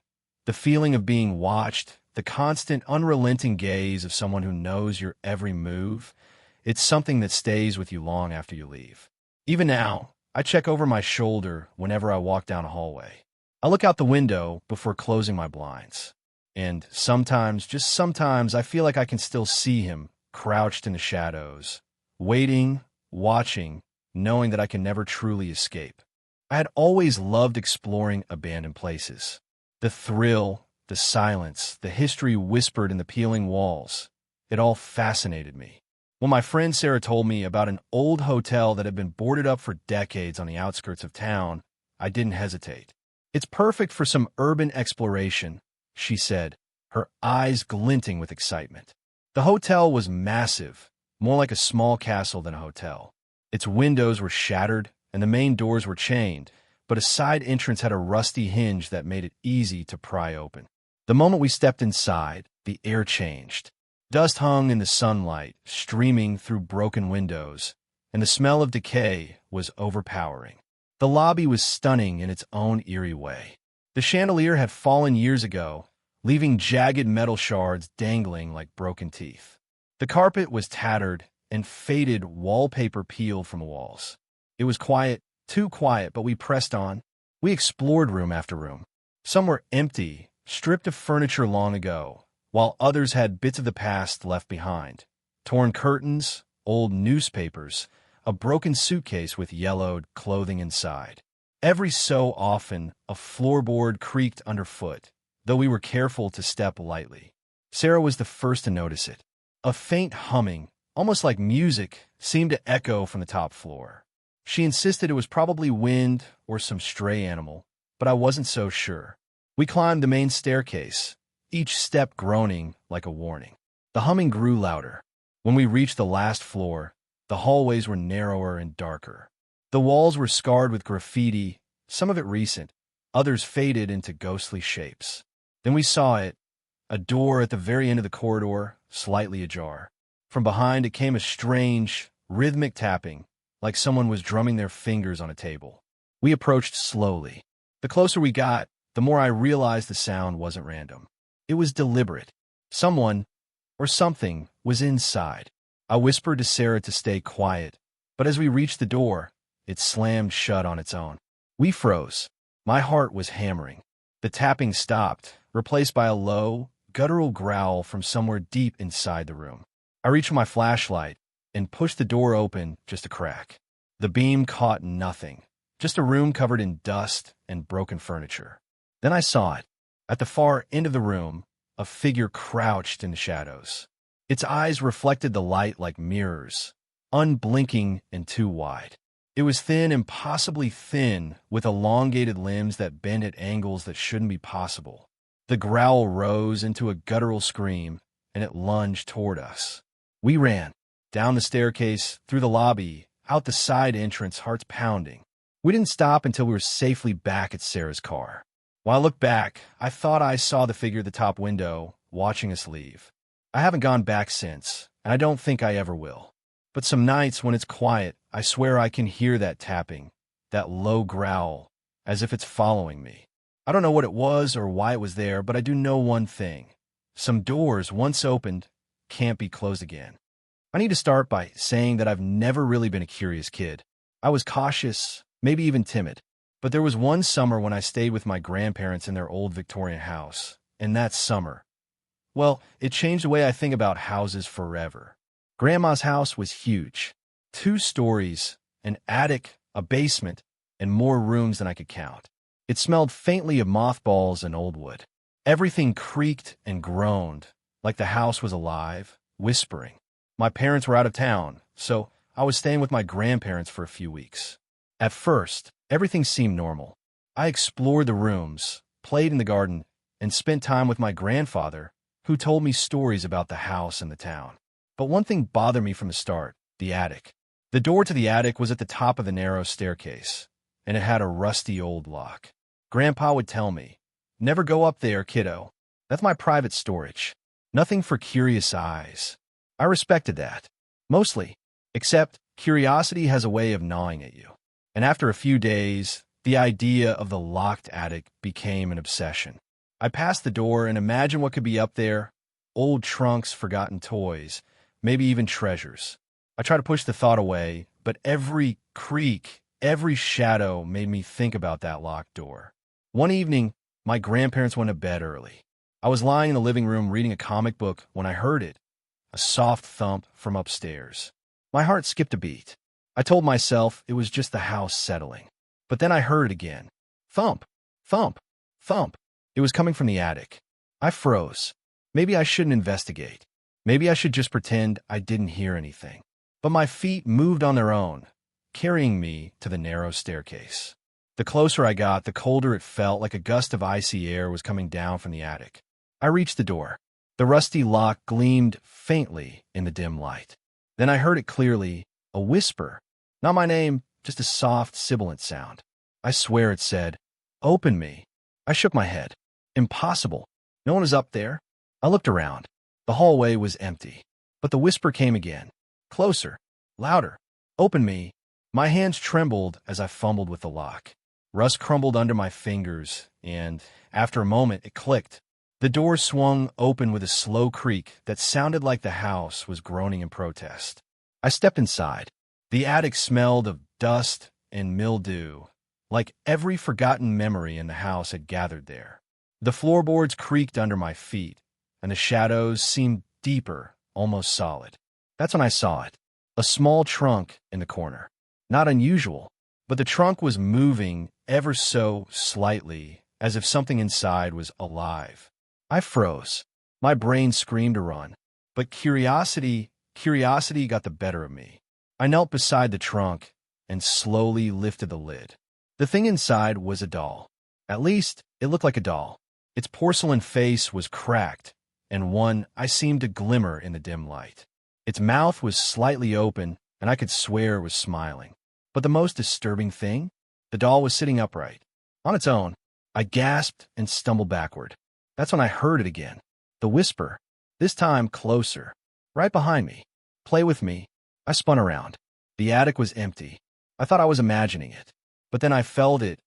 The feeling of being watched, the constant, unrelenting gaze of someone who knows your every move, it's something that stays with you long after you leave. Even now, I check over my shoulder whenever I walk down a hallway. I look out the window before closing my blinds. And sometimes, just sometimes, I feel like I can still see him, crouched in the shadows, waiting, watching, knowing that I can never truly escape. I had always loved exploring abandoned places. The thrill, the silence, the history whispered in the peeling walls. It all fascinated me. When my friend Sarah told me about an old hotel that had been boarded up for decades on the outskirts of town, I didn't hesitate. It's perfect for some urban exploration, she said, her eyes glinting with excitement. The hotel was massive, more like a small castle than a hotel. Its windows were shattered, and the main doors were chained, but a side entrance had a rusty hinge that made it easy to pry open. The moment we stepped inside, the air changed. Dust hung in the sunlight, streaming through broken windows, and the smell of decay was overpowering. The lobby was stunning in its own eerie way. The chandelier had fallen years ago, leaving jagged metal shards dangling like broken teeth. The carpet was tattered, and faded wallpaper peeled from the walls. It was quiet, too quiet, but we pressed on. We explored room after room. Some were empty, stripped of furniture long ago, while others had bits of the past left behind. Torn curtains, old newspapers, a broken suitcase with yellowed clothing inside. Every so often, a floorboard creaked underfoot, though we were careful to step lightly. Sarah was the first to notice it. A faint humming, almost like music, seemed to echo from the top floor. She insisted it was probably wind or some stray animal, but I wasn't so sure. We climbed the main staircase, each step groaning like a warning. The humming grew louder. When we reached the last floor, the hallways were narrower and darker. The walls were scarred with graffiti, some of it recent, others faded into ghostly shapes. Then we saw it, a door at the very end of the corridor, slightly ajar. From behind it came a strange, rhythmic tapping, like someone was drumming their fingers on a table. We approached slowly. The closer we got, the more I realized the sound wasn't random. It was deliberate. Someone, or something, was inside. I whispered to Sarah to stay quiet, but as we reached the door, it slammed shut on its own. We froze. My heart was hammering. The tapping stopped, replaced by a low, guttural growl from somewhere deep inside the room. I reached for my flashlight and pushed the door open just a crack. The beam caught nothing, just a room covered in dust and broken furniture. Then I saw it. At the far end of the room, a figure crouched in the shadows. Its eyes reflected the light like mirrors, unblinking and too wide. It was thin, impossibly thin, with elongated limbs that bent at angles that shouldn't be possible. The growl rose into a guttural scream, and it lunged toward us. We ran, down the staircase, through the lobby, out the side entrance, hearts pounding. We didn't stop until we were safely back at Sarah's car. While I looked back, I thought I saw the figure at the top window, watching us leave. I haven't gone back since, and I don't think I ever will. But some nights when it's quiet, I swear I can hear that tapping, that low growl, as if it's following me. I don't know what it was or why it was there, but I do know one thing. Some doors, once opened, can't be closed again. I need to start by saying that I've never really been a curious kid. I was cautious, maybe even timid. But there was one summer when I stayed with my grandparents in their old Victorian house, and that summer, well, it changed the way I think about houses forever. Grandma's house was huge. 2 stories, an attic, a basement, and more rooms than I could count. It smelled faintly of mothballs and old wood. Everything creaked and groaned, like the house was alive, whispering. My parents were out of town, so I was staying with my grandparents for a few weeks. At first, everything seemed normal. I explored the rooms, played in the garden, and spent time with my grandfather, who told me stories about the house and the town. But one thing bothered me from the start, the attic. The door to the attic was at the top of the narrow staircase, and it had a rusty old lock. Grandpa would tell me, "Never go up there, kiddo. That's my private storage. Nothing for curious eyes. I respected that. Mostly. Except, curiosity has a way of gnawing at you. And after a few days, the idea of the locked attic became an obsession. I passed the door and imagined what could be up there. Old trunks, forgotten toys, maybe even treasures. I tried to push the thought away, but every creak, every shadow made me think about that locked door. One evening, my grandparents went to bed early. I was lying in the living room reading a comic book when I heard it, a soft thump from upstairs. My heart skipped a beat. I told myself it was just the house settling. But then I heard it again. Thump, thump, thump. It was coming from the attic. I froze. Maybe I shouldn't investigate. Maybe I should just pretend I didn't hear anything. But my feet moved on their own, carrying me to the narrow staircase. The closer I got, the colder it felt, like a gust of icy air was coming down from the attic. I reached the door. The rusty lock gleamed faintly in the dim light. Then I heard it clearly, a whisper. Not my name, just a soft, sibilant sound. I swear it said, "Open me." I shook my head. Impossible. No one was up there. I looked around. The hallway was empty. But the whisper came again. Closer. Louder. "Open me." My hands trembled as I fumbled with the lock. Rust crumbled under my fingers, and, after a moment, it clicked. The door swung open with a slow creak that sounded like the house was groaning in protest. I stepped inside. The attic smelled of dust and mildew, like every forgotten memory in the house had gathered there. The floorboards creaked under my feet, and the shadows seemed deeper, almost solid. That's when I saw it. A small trunk in the corner. Not unusual, but the trunk was moving ever so slightly, as if something inside was alive. I froze. My brain screamed to run, but curiosity got the better of me. I knelt beside the trunk and slowly lifted the lid. The thing inside was a doll. At least, it looked like a doll. Its porcelain face was cracked, and one eye seemed to glimmer in the dim light. Its mouth was slightly open, and I could swear it was smiling. But the most disturbing thing? The doll was sitting upright. On its own. I gasped and stumbled backward. That's when I heard it again. The whisper. This time closer. Right behind me. "Play with me." I spun around. The attic was empty. I thought I was imagining it. But then I felt it,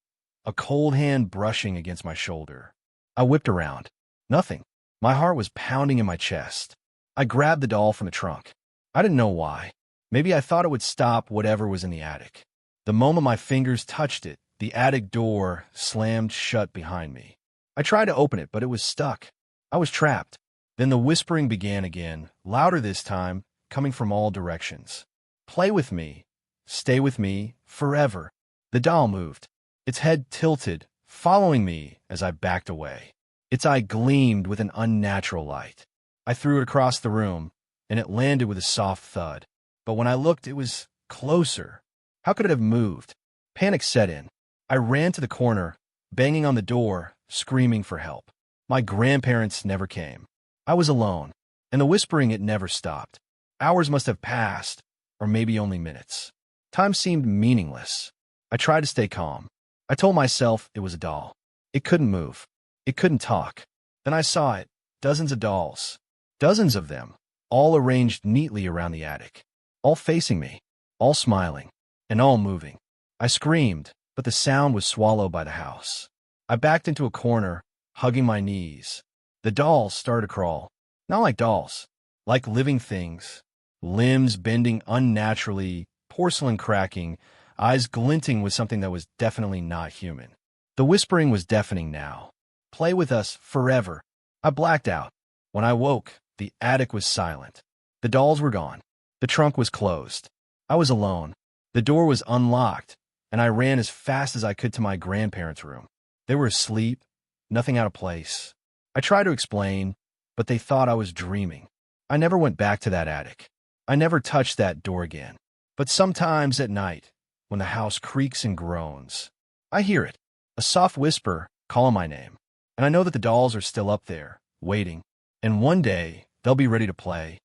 a cold hand brushing against my shoulder. I whipped around. Nothing. My heart was pounding in my chest. I grabbed the doll from the trunk. I didn't know why. Maybe I thought it would stop whatever was in the attic. The moment my fingers touched it, the attic door slammed shut behind me. I tried to open it, but it was stuck. I was trapped. Then the whispering began again, louder this time, coming from all directions. "Play with me. Stay with me. Forever." The doll moved. Its head tilted, following me as I backed away. Its eye gleamed with an unnatural light. I threw it across the room, and it landed with a soft thud. But when I looked, it was closer. How could it have moved? Panic set in. I ran to the corner, banging on the door, screaming for help. My grandparents never came. I was alone, and the whispering, it never stopped. Hours must have passed, or maybe only minutes. Time seemed meaningless. I tried to stay calm. I told myself it was a doll. It couldn't move. It couldn't talk. Then I saw it. Dozens of dolls. Dozens of them, all arranged neatly around the attic. All facing me. All smiling. And all moving. I screamed, but the sound was swallowed by the house. I backed into a corner, hugging my knees. The dolls started to crawl. Not like dolls. Like living things. Limbs bending unnaturally, porcelain cracking, eyes glinting with something that was definitely not human. The whispering was deafening now. "Play with us forever." I blacked out. When I woke, the attic was silent. The dolls were gone. The trunk was closed. I was alone. The door was unlocked, and I ran as fast as I could to my grandparents' room. They were asleep, nothing out of place. I tried to explain, but they thought I was dreaming. I never went back to that attic. I never touched that door again. But sometimes at night, when the house creaks and groans, I hear it, a soft whisper calling my name. And I know that the dolls are still up there, waiting. And one day, they'll be ready to play.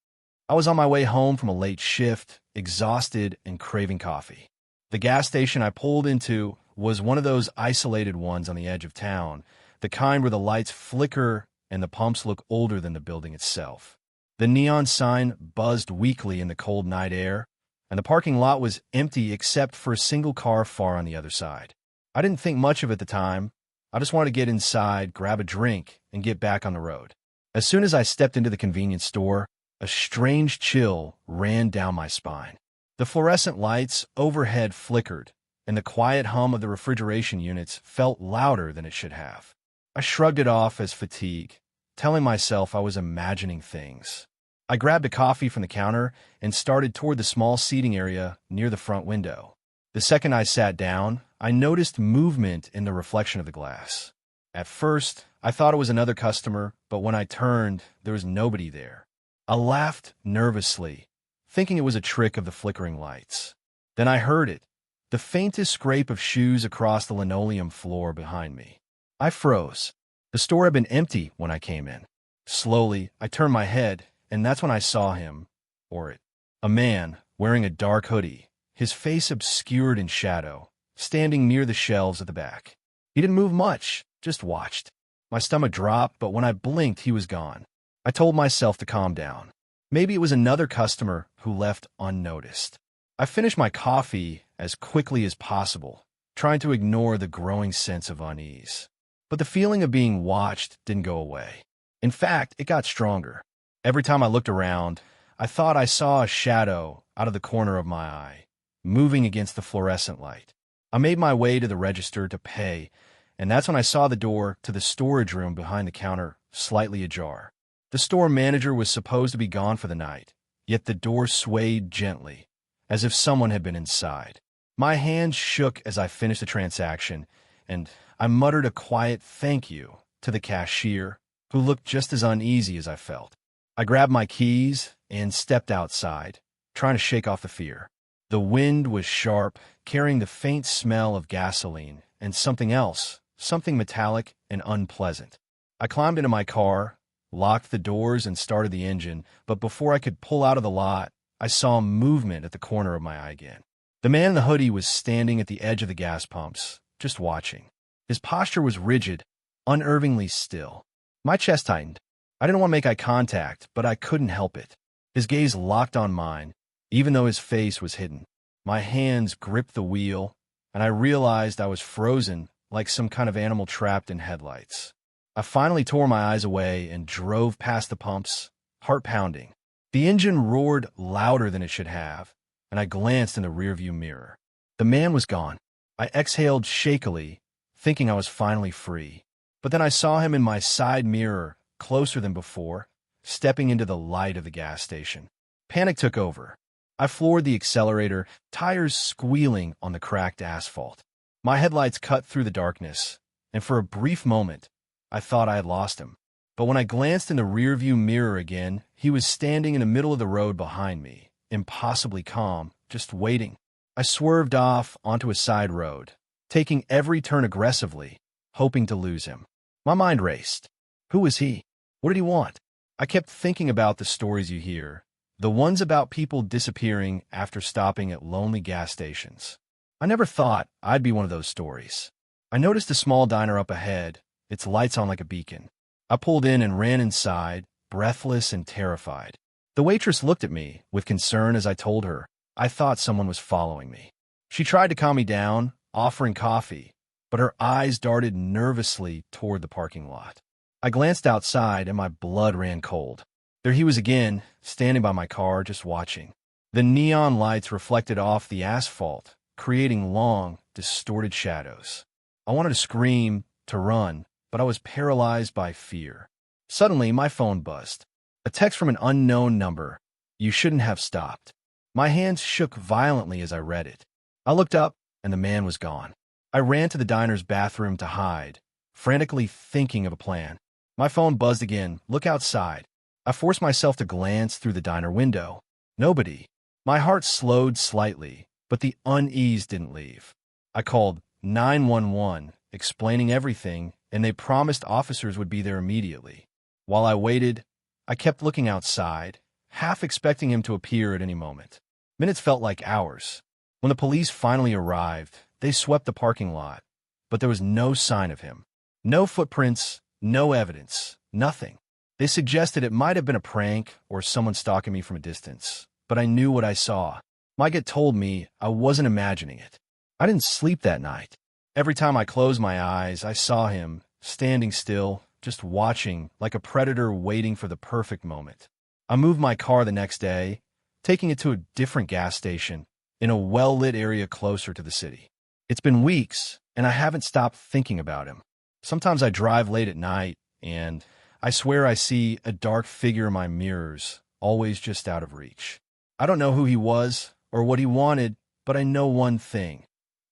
I was on my way home from a late shift, exhausted and craving coffee. The gas station I pulled into was one of those isolated ones on the edge of town, the kind where the lights flicker and the pumps look older than the building itself. The neon sign buzzed weakly in the cold night air, and the parking lot was empty except for a single car far on the other side. I didn't think much of it at the time. I just wanted to get inside, grab a drink, and get back on the road. As soon as I stepped into the convenience store, a strange chill ran down my spine. The fluorescent lights overhead flickered, and the quiet hum of the refrigeration units felt louder than it should have. I shrugged it off as fatigue, telling myself I was imagining things. I grabbed a coffee from the counter and started toward the small seating area near the front window. The second I sat down, I noticed movement in the reflection of the glass. At first, I thought it was another customer, but when I turned, there was nobody there. I laughed nervously, thinking it was a trick of the flickering lights. Then I heard it, the faintest scrape of shoes across the linoleum floor behind me. I froze. The store had been empty when I came in. Slowly, I turned my head, and that's when I saw him, or it. A man, wearing a dark hoodie, his face obscured in shadow, standing near the shelves at the back. He didn't move much, just watched. My stomach dropped, but when I blinked, he was gone. I told myself to calm down. Maybe it was another customer who left unnoticed. I finished my coffee as quickly as possible, trying to ignore the growing sense of unease. But the feeling of being watched didn't go away. In fact, it got stronger. Every time I looked around, I thought I saw a shadow out of the corner of my eye, moving against the fluorescent light. I made my way to the register to pay, and that's when I saw the door to the storage room behind the counter slightly ajar. The store manager was supposed to be gone for the night, yet the door swayed gently, as if someone had been inside. My hands shook as I finished the transaction, and I muttered a quiet thank you to the cashier, who looked just as uneasy as I felt. I grabbed my keys and stepped outside, trying to shake off the fear. The wind was sharp, carrying the faint smell of gasoline and something else, something metallic and unpleasant. I climbed into my car, locked the doors, and started the engine, but before I could pull out of the lot, I saw movement at the corner of my eye again. The man in the hoodie was standing at the edge of the gas pumps, just watching. His posture was rigid, unnervingly still. My chest tightened. I didn't want to make eye contact, but I couldn't help it. His gaze locked on mine, even though his face was hidden. My hands gripped the wheel, and I realized I was frozen like some kind of animal trapped in headlights. I finally tore my eyes away and drove past the pumps, heart pounding. The engine roared louder than it should have, and I glanced in the rearview mirror. The man was gone. I exhaled shakily, thinking I was finally free. But then I saw him in my side mirror, closer than before, stepping into the light of the gas station. Panic took over. I floored the accelerator, tires squealing on the cracked asphalt. My headlights cut through the darkness, and for a brief moment, I thought I had lost him. But when I glanced in the rearview mirror again, he was standing in the middle of the road behind me, impossibly calm, just waiting. I swerved off onto a side road, taking every turn aggressively, hoping to lose him. My mind raced. Who was he? What did he want? I kept thinking about the stories you hear, the ones about people disappearing after stopping at lonely gas stations. I never thought I'd be one of those stories. I noticed a small diner up ahead, its lights on like a beacon. I pulled in and ran inside, breathless and terrified. The waitress looked at me with concern as I told her I thought someone was following me. She tried to calm me down, offering coffee, but her eyes darted nervously toward the parking lot. I glanced outside and my blood ran cold. There he was again, standing by my car, just watching. The neon lights reflected off the asphalt, creating long, distorted shadows. I wanted to scream, to run, but I was paralyzed by fear. Suddenly, my phone buzzed. A text from an unknown number. You shouldn't have stopped. My hands shook violently as I read it. I looked up, and the man was gone. I ran to the diner's bathroom to hide, frantically thinking of a plan. My phone buzzed again. Look outside. I forced myself to glance through the diner window. Nobody. My heart slowed slightly, but the unease didn't leave. I called 911, explaining everything, and they promised officers would be there immediately. While I waited, I kept looking outside, half expecting him to appear at any moment. Minutes felt like hours. When the police finally arrived, they swept the parking lot, but there was no sign of him. No footprints, no evidence, Nothing. They suggested it might have been a prank or someone stalking me from a distance, but I knew what I saw. My gut told me I wasn't imagining it. I didn't sleep that night. Every time I closed my eyes, I saw him, standing still, just watching, like a predator waiting for the perfect moment. I moved my car the next day, taking it to a different gas station, in a well-lit area closer to the city. It's been weeks, and I haven't stopped thinking about him. Sometimes I drive late at night, and I swear I see a dark figure in my mirrors, always just out of reach. I don't know who he was or what he wanted, but I know one thing.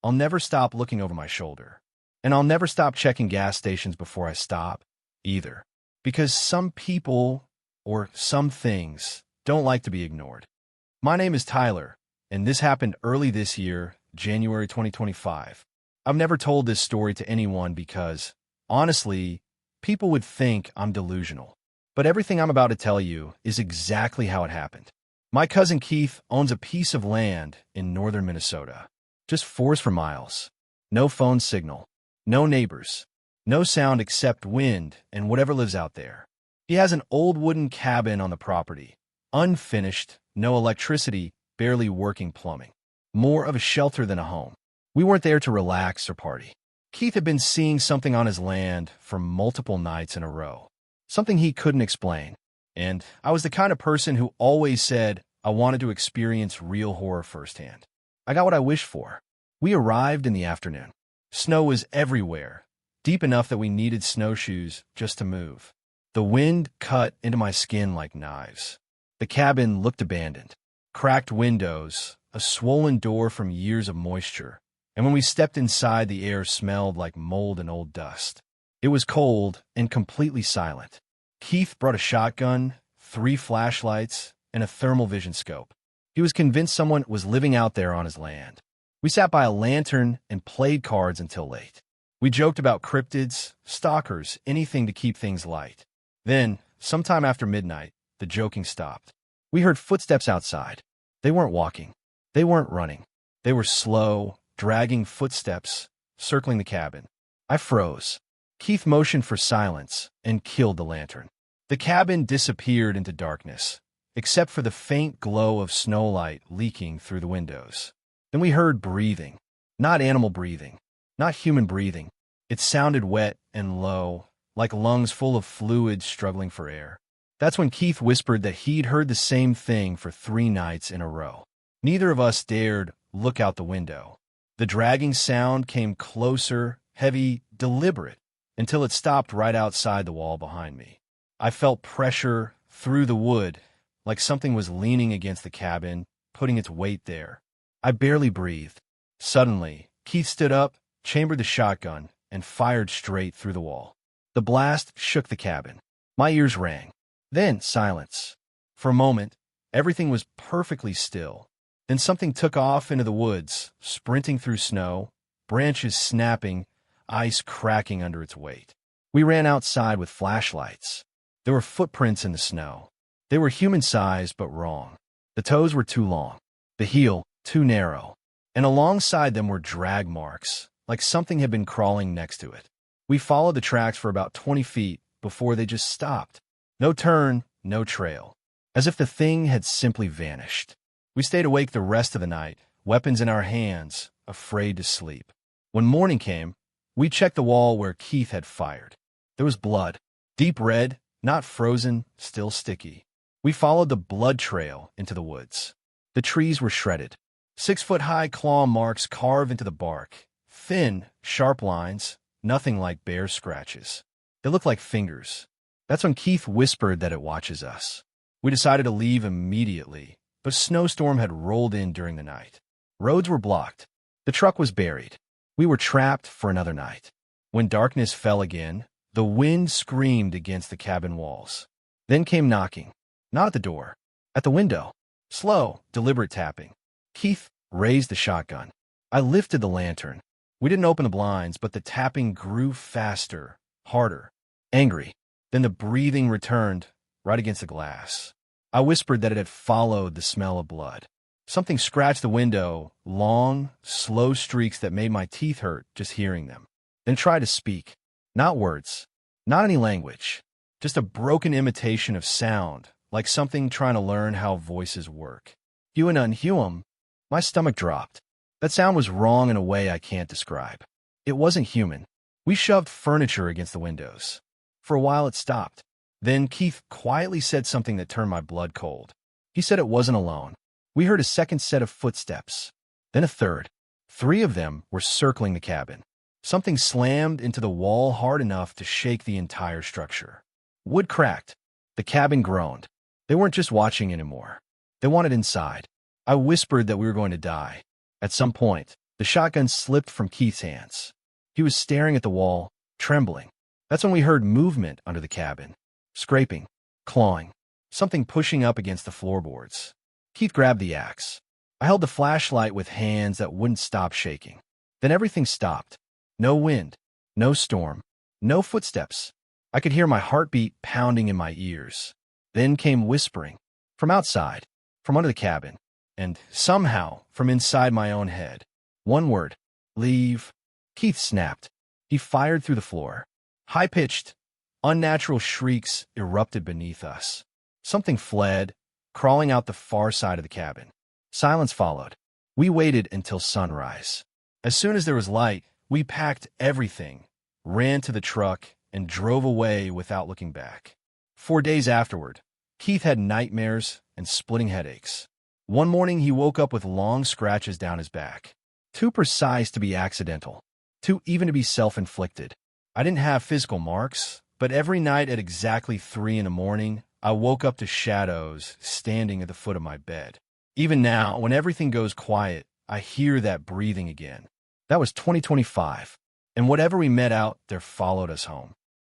I'll never stop looking over my shoulder. And I'll never stop checking gas stations before I stop, either. Because some people, or some things, don't like to be ignored. My name is Tyler, and this happened early this year, January 2025. I've never told this story to anyone because, honestly, people would think I'm delusional. But everything I'm about to tell you is exactly how it happened. My cousin Keith owns a piece of land in northern Minnesota. Just forest for miles. No phone signal. No neighbors. No sound except wind and whatever lives out there. He has an old wooden cabin on the property. Unfinished, no electricity, barely working plumbing. More of a shelter than a home. We weren't there to relax or party. Keith had been seeing something on his land for multiple nights in a row. Something he couldn't explain. And I was the kind of person who always said I wanted to experience real horror firsthand. I got what I wished for. We arrived in the afternoon. Snow was everywhere, deep enough that we needed snowshoes just to move. The wind cut into my skin like knives. The cabin looked abandoned. Cracked windows, a swollen door from years of moisture, and when we stepped inside, the air smelled like mold and old dust. It was cold and completely silent. Keith brought a shotgun, 3 flashlights, and a thermal vision scope. He was convinced someone was living out there on his land. We sat by a lantern and played cards until late. We joked about cryptids, stalkers, anything to keep things light. Then, sometime after midnight, the joking stopped. We heard footsteps outside. They weren't walking. They weren't running. They were slow, dragging footsteps, circling the cabin. I froze. Keith motioned for silence and killed the lantern. The cabin disappeared into darkness, except for the faint glow of snowlight leaking through the windows. Then we heard breathing. Not animal breathing. Not human breathing. It sounded wet and low, like lungs full of fluid struggling for air. That's when Keith whispered that he'd heard the same thing for 3 nights in a row. Neither of us dared look out the window. The dragging sound came closer, heavy, deliberate, until it stopped right outside the wall behind me. I felt pressure through the wood, like something was leaning against the cabin, putting its weight there. I barely breathed. Suddenly, Keith stood up, chambered the shotgun, and fired straight through the wall. The blast shook the cabin. My ears rang. Then silence. For a moment, everything was perfectly still. Then something took off into the woods, sprinting through snow, branches snapping, ice cracking under its weight. We ran outside with flashlights. There were footprints in the snow. They were human-sized but wrong. The toes were too long, the heel too narrow, and alongside them were drag marks, like something had been crawling next to it. We followed the tracks for about 20 feet before they just stopped. No turn, no trail, as if the thing had simply vanished. We stayed awake the rest of the night, weapons in our hands, afraid to sleep. When morning came, we checked the wall where Keith had fired. There was blood, deep red, not frozen, still sticky. We followed the blood trail into the woods. The trees were shredded. 6-foot-high claw marks carved into the bark. Thin, sharp lines, nothing like bear scratches. They looked like fingers. That's when Keith whispered that it watches us. We decided to leave immediately, but a snowstorm had rolled in during the night. Roads were blocked. The truck was buried. We were trapped for another night. When darkness fell again, the wind screamed against the cabin walls. Then came knocking. Not at the door. At the window. Slow, deliberate tapping. Keith raised the shotgun. I lifted the lantern. We didn't open the blinds, but the tapping grew faster, harder, angry. Then the breathing returned, right against the glass. I whispered that it had followed the smell of blood. Something scratched the window, long, slow streaks that made my teeth hurt just hearing them. Then tried to speak. Not words. Not any language. Just a broken imitation of sound, like something trying to learn how voices work. Hew and unhew 'em. My stomach dropped. That sound was wrong in a way I can't describe. It wasn't human. We shoved furniture against the windows. For a while it stopped. Then Keith quietly said something that turned my blood cold. He said it wasn't alone. We heard a second set of footsteps. Then a third. 3 of them were circling the cabin. Something slammed into the wall hard enough to shake the entire structure. Wood cracked. The cabin groaned. They weren't just watching anymore. They wanted inside. I whispered that we were going to die. At some point, the shotgun slipped from Keith's hands. He was staring at the wall, trembling. That's when we heard movement under the cabin. Scraping, clawing, something pushing up against the floorboards. Keith grabbed the axe. I held the flashlight with hands that wouldn't stop shaking. Then everything stopped. No wind, no storm, no footsteps. I could hear my heartbeat pounding in my ears. Then came whispering. From outside, from under the cabin, and somehow from inside my own head. One word. Leave. Keith snapped. He fired through the floor. High-pitched, unnatural shrieks erupted beneath us. Something fled, crawling out the far side of the cabin. Silence followed. We waited until sunrise. As soon as there was light, we packed everything, ran to the truck, and drove away without looking back. 4 days afterward, Keith had nightmares and splitting headaches. One morning he woke up with long scratches down his back. Too precise to be accidental. Too even to be self-inflicted. I didn't have physical marks, but every night at exactly 3 in the morning, I woke up to shadows standing at the foot of my bed. Even now, when everything goes quiet, I hear that breathing again. That was 2025, and whatever we met out there followed us home.